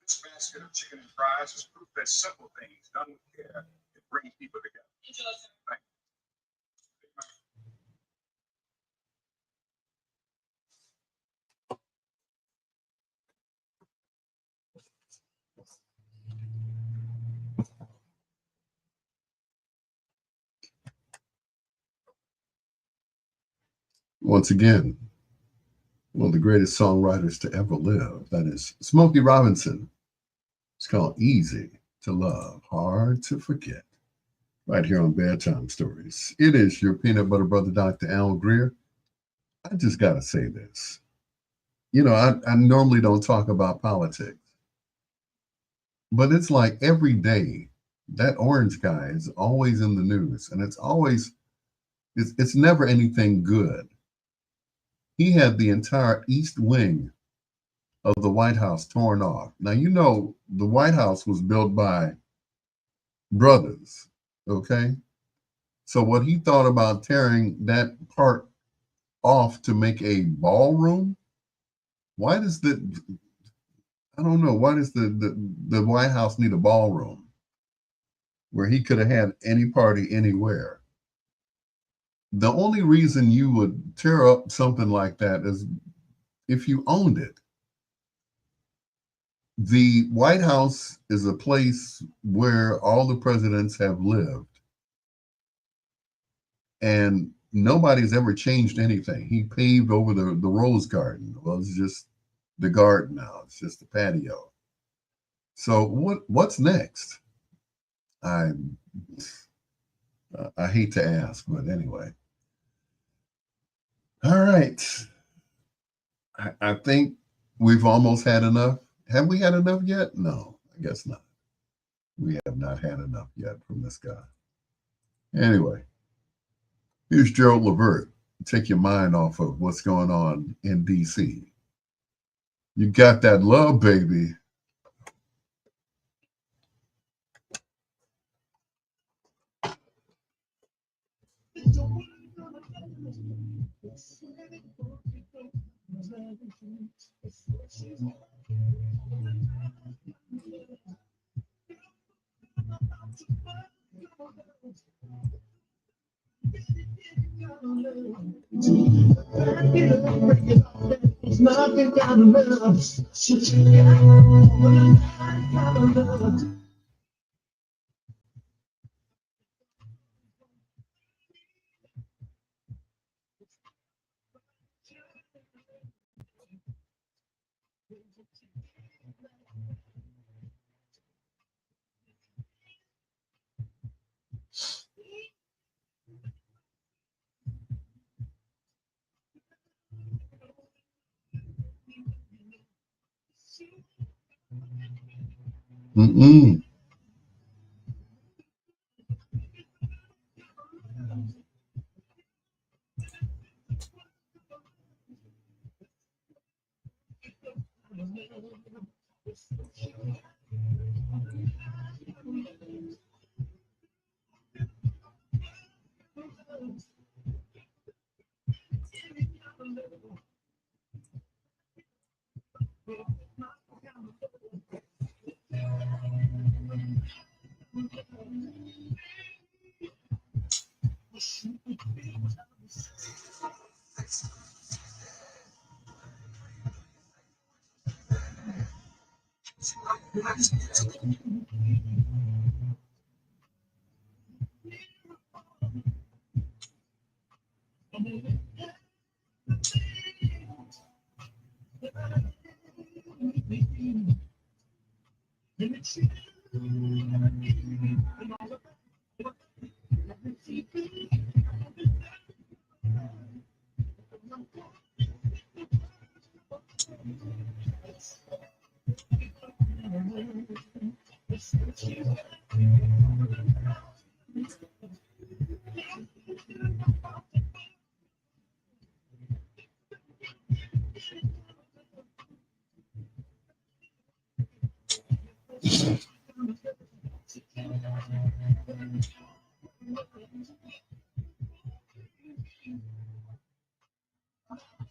S3: This basket of chicken and fries is proof that simple things done with care can bring people together. Thank you.
S1: Once again, one of the greatest songwriters to ever live. That is Smokey Robinson. It's called Easy to Love, Hard to Forget. Right here on Bedtime Stories. It is your peanut butter brother, Dr. Al Greer. I just got to say this. You know, I normally don't talk about politics, but it's like every day that orange guy is always in the news, and it's never anything good. He had the entire east wing of the White House torn off. Now, you know, the White House was built by brothers, okay? So, what he thought about tearing that part off to make a ballroom, why does I don't know, why does the White House need a ballroom where he could have had any party anywhere? The only reason you would tear up something like that is if you owned it. The White House is a place where all the presidents have lived, and nobody's ever changed anything. He paved over the rose garden. Well, it's just the garden now. It's just the patio. So what's next? I I hate to ask, but anyway. All right. I think we've almost had enough. Have we had enough yet? No, I guess not. We have not had enough yet from this guy. Anyway, here's Gerald Levert. Take your mind off of what's going on in DC. You got that love, baby. Mm-mm.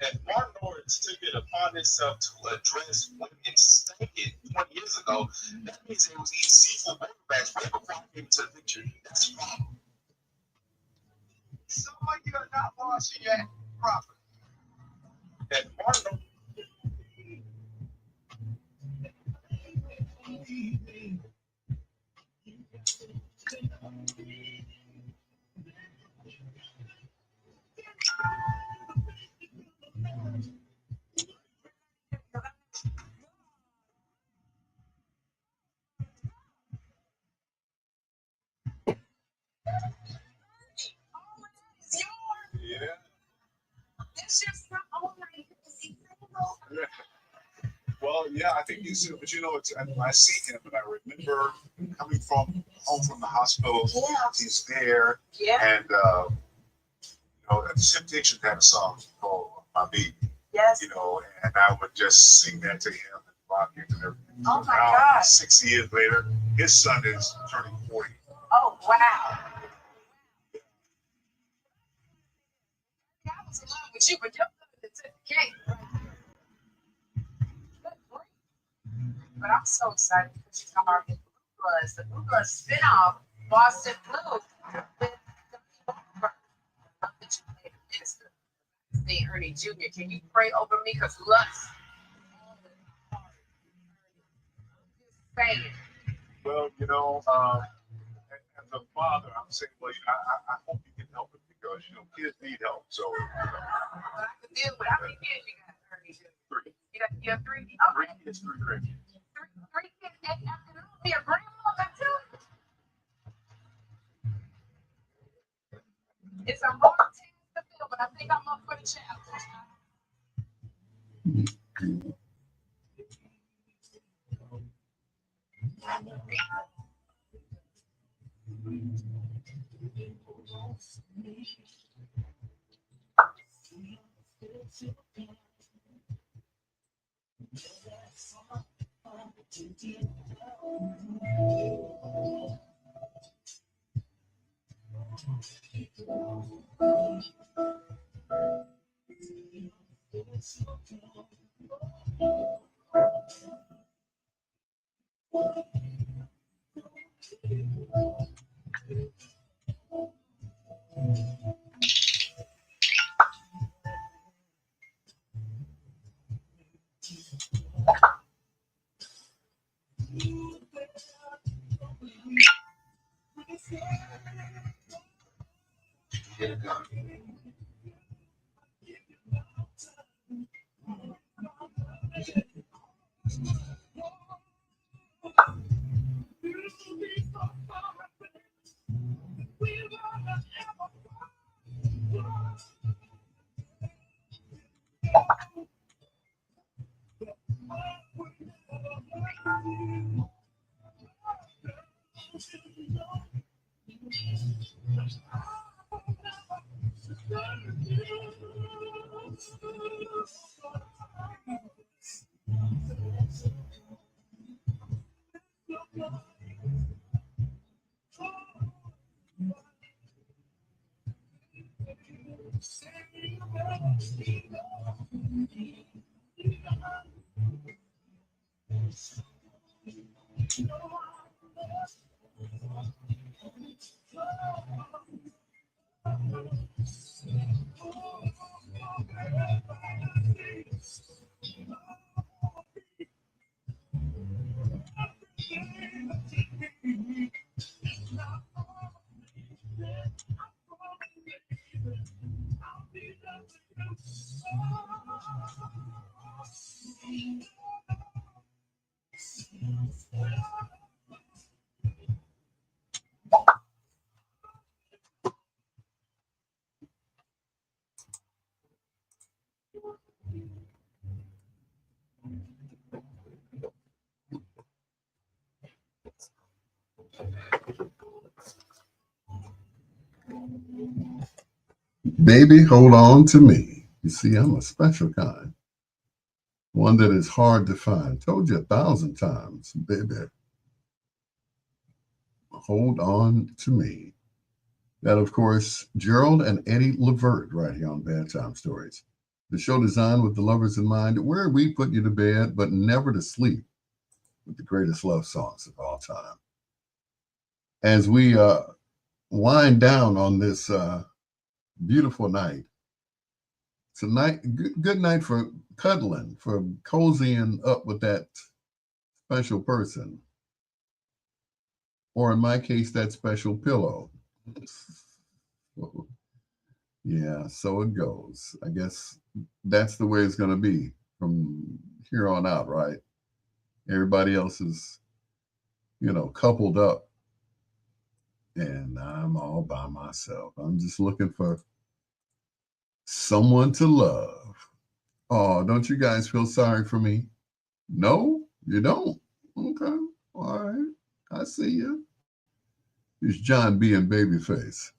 S5: And Martin Lawrence took it upon himself to address women's thinking 20 years ago. That means it was eating seafood quarterbacks way before I came to the picture. That's the problem. Some of you are not washing your hands properly. And Martin Yeah. Well, yeah, I think you said, but you know, I see him, and I remember coming from home from the hospital.
S2: Yeah.
S5: He's there,
S2: Yeah.
S5: and you know, the Temptations had a song called "My Baby."
S2: Yes.
S5: You know, and I would just sing that to him and rock him and everything.
S2: Oh my
S5: Now,
S2: God.
S5: 6 years later, his son is turning 40.
S2: Oh wow. I was in love with you, but you're the cake. But I'm so excited because you come out with Blue Bloods, the Blue Bloods spinoff, Boston Blue, with the love that you played the minister. Stay Ernie Jr. Can you pray over me? Because lust. Just saying.
S5: Well, you know, as a father, I'm saying, well, I hope you can help him because, you know, kids need help. So,
S2: But I can deal with how many kids you got, Ernie Jr.?
S5: 3.
S2: You have 3?
S5: Three
S2: Okay.
S5: kids, 3 grandkids.
S2: Three kids. And after that, be a grandma, too. It's a hard task to fill, but I think I'm up for the challenge.
S1: Baby, hold on to me. You see, I'm a special kind, one that is hard to find. Told you 1,000 times, baby, hold on to me. That, of course, Gerald and Eddie Levert right here on Bedtime Stories. The show designed with the lovers in mind, where we put you to bed, but never to sleep with the greatest love songs of all time. As we wind down on this beautiful night, tonight, good night for cuddling, for cozying up with that special person, or in my case, that special pillow. Yeah, so it goes. I guess that's the way it's going to be from here on out, right? Everybody else is, coupled up, and I'm all by myself. I'm just looking for someone to love. Oh, don't you guys feel sorry for me? No, you don't. Okay, all right. I see you. It's John B. and Babyface.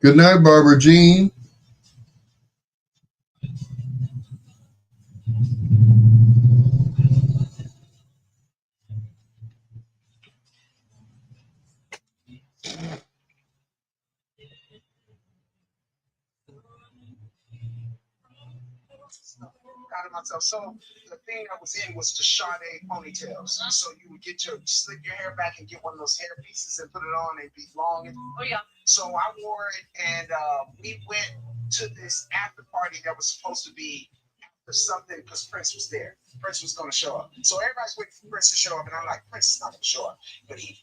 S1: Good night, Barbara Jean.
S5: Out of myself. So the thing I was in was the Sade ponytails. So you would slip your hair back and get one of those hair pieces and put it on. They'd be long. Oh yeah. So I wore it, and we went to this after party that was supposed to be after something because Prince was there. Prince was going to show up. So everybody's waiting for Prince to show up, and I'm like, Prince is not going to show up, but he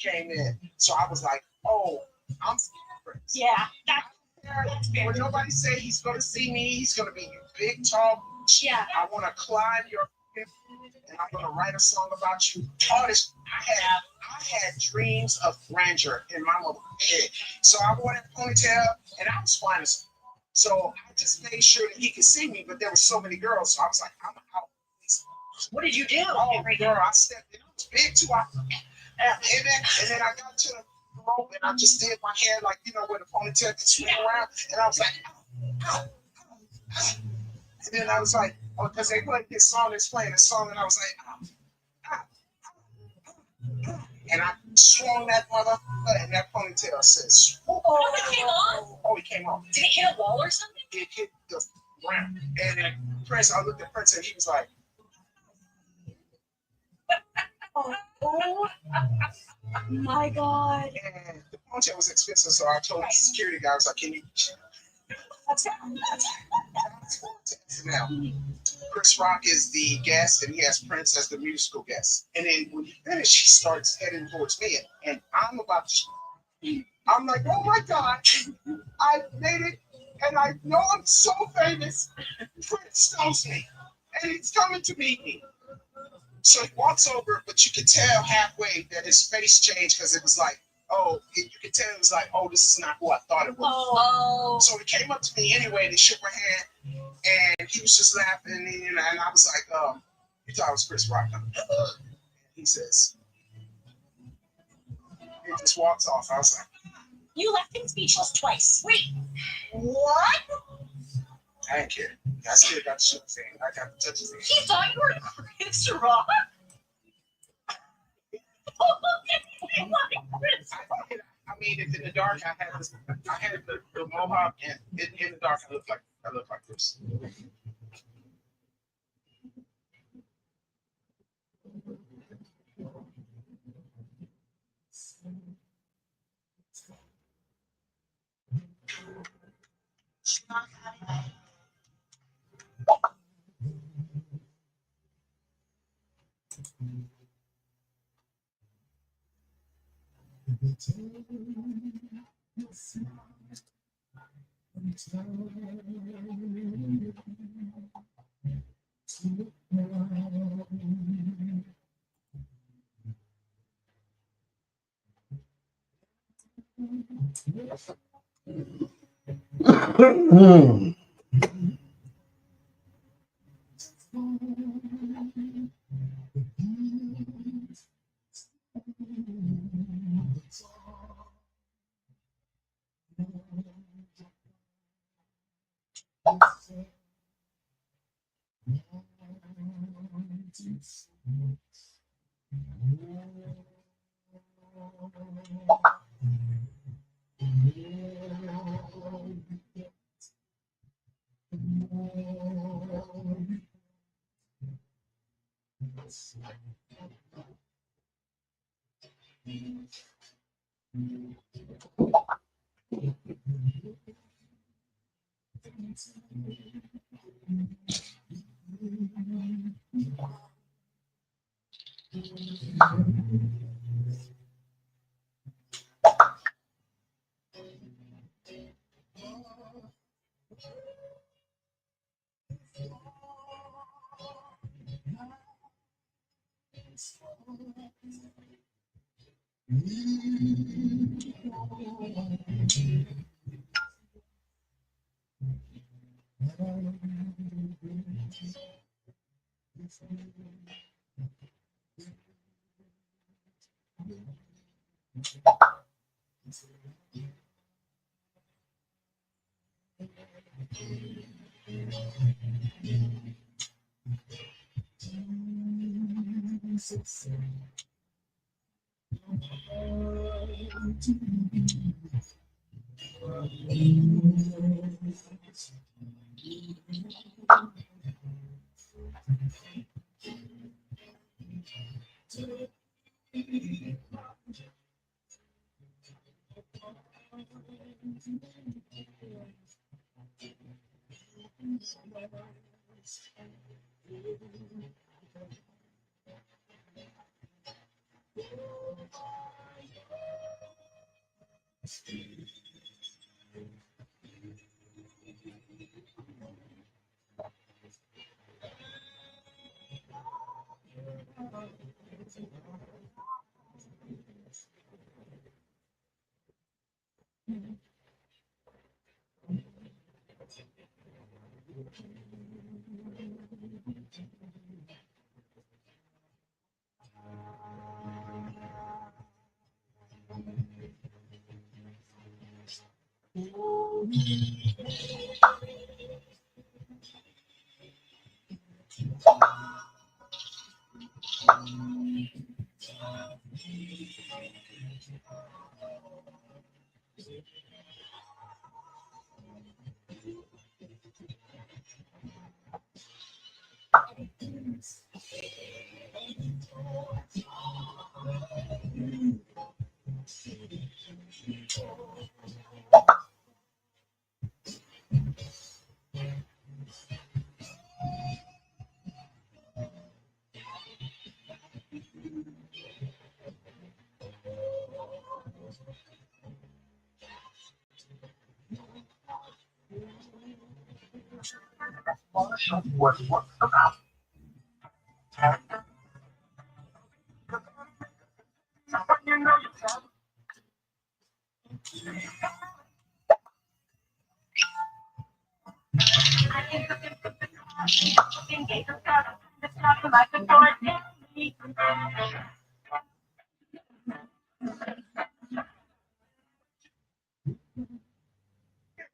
S5: came in. So I was like, oh, I'm Prince. Yeah. When nobody say he's gonna see me, he's gonna be big, tall. Yeah. I want to climb your, and I'm gonna write a song about you. All this, I had dreams of grandeur in my head. So I wore that ponytail, and I was fine as. So I just made sure that he could see me, but there were so many girls, so I was like, I'm out. What did you do? Oh, girl, I stepped in. It was big too. And then I got to the rope, and I just did my hair like where the ponytail can swing around, and I was like, ow, ow, ow. And then I was like, oh, because they played this song, they're playing this song, and I was like, ow, ow, ow. And I swung that motherfucker, and that ponytail says, oh, it came off? Oh, it came off. Did it hit a wall or something? It hit the ground. And then Prince, I looked at Prince, and he was like,
S6: Oh my God.
S5: And the ponytail was expensive, so I told the security guy, I was like, can you fast forward to SNL? Chris Rock is the guest, and he has Prince as the musical guest. And then when he finished, he starts heading towards me, and I'm about to. I'm like, oh my God, I made it, and I know I'm so famous. Prince knows me, and he's coming to meet me. So he walks over, but you could tell halfway that his face changed because it was like, oh, you could tell it was like, oh, this is not who I thought it was.
S6: Oh.
S5: So he came up to me anyway, and he shook my hand, and he was just laughing, and I was like, you thought it was Chris Rock. He says, he just walks off. I was like,
S6: You left him speechless twice. Wait, what?
S5: I didn't care. I still got the shook thing. I got the touch thing.
S6: He thought you were Chris Rock?
S5: I mean, if in the dark I had the mohawk, and in the dark I look like this.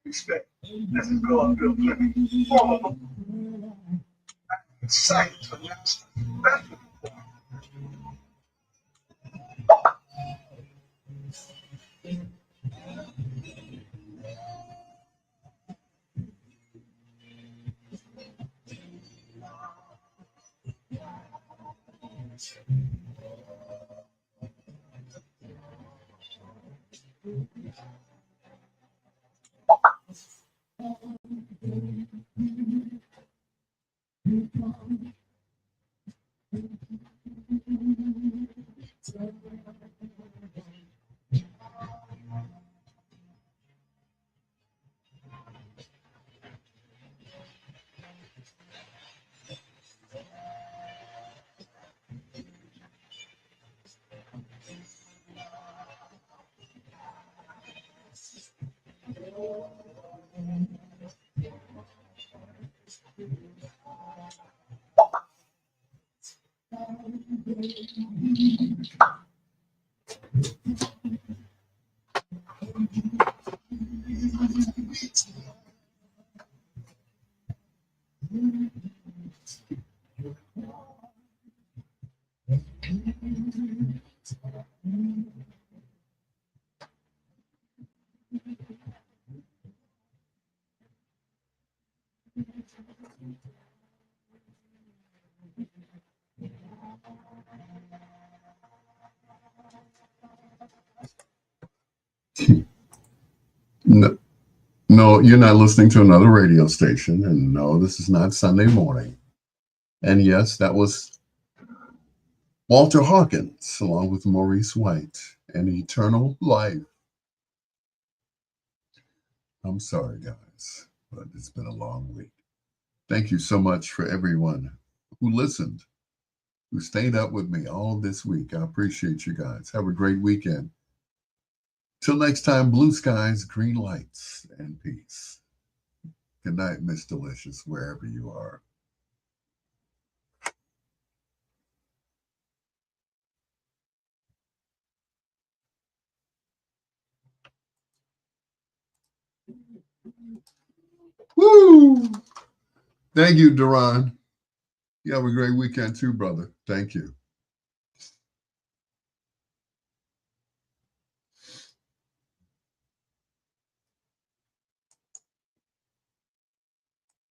S5: Respect. This is go up, Bill Clinton. Former science announcement.
S1: No, no, you're not listening to another radio station. And no, this is not Sunday morning. And yes, that was Walter Hawkins, along with Maurice White, and Eternal Life. I'm sorry, guys, but it's been a long week. Thank you so much for everyone who listened, who stayed up with me all this week. I appreciate you guys. Have a great weekend. Till next time, blue skies, green lights, and peace. Good night, Miss Delicious, wherever you are. Woo! Thank you, Duran. You have a great weekend too, brother. Thank you.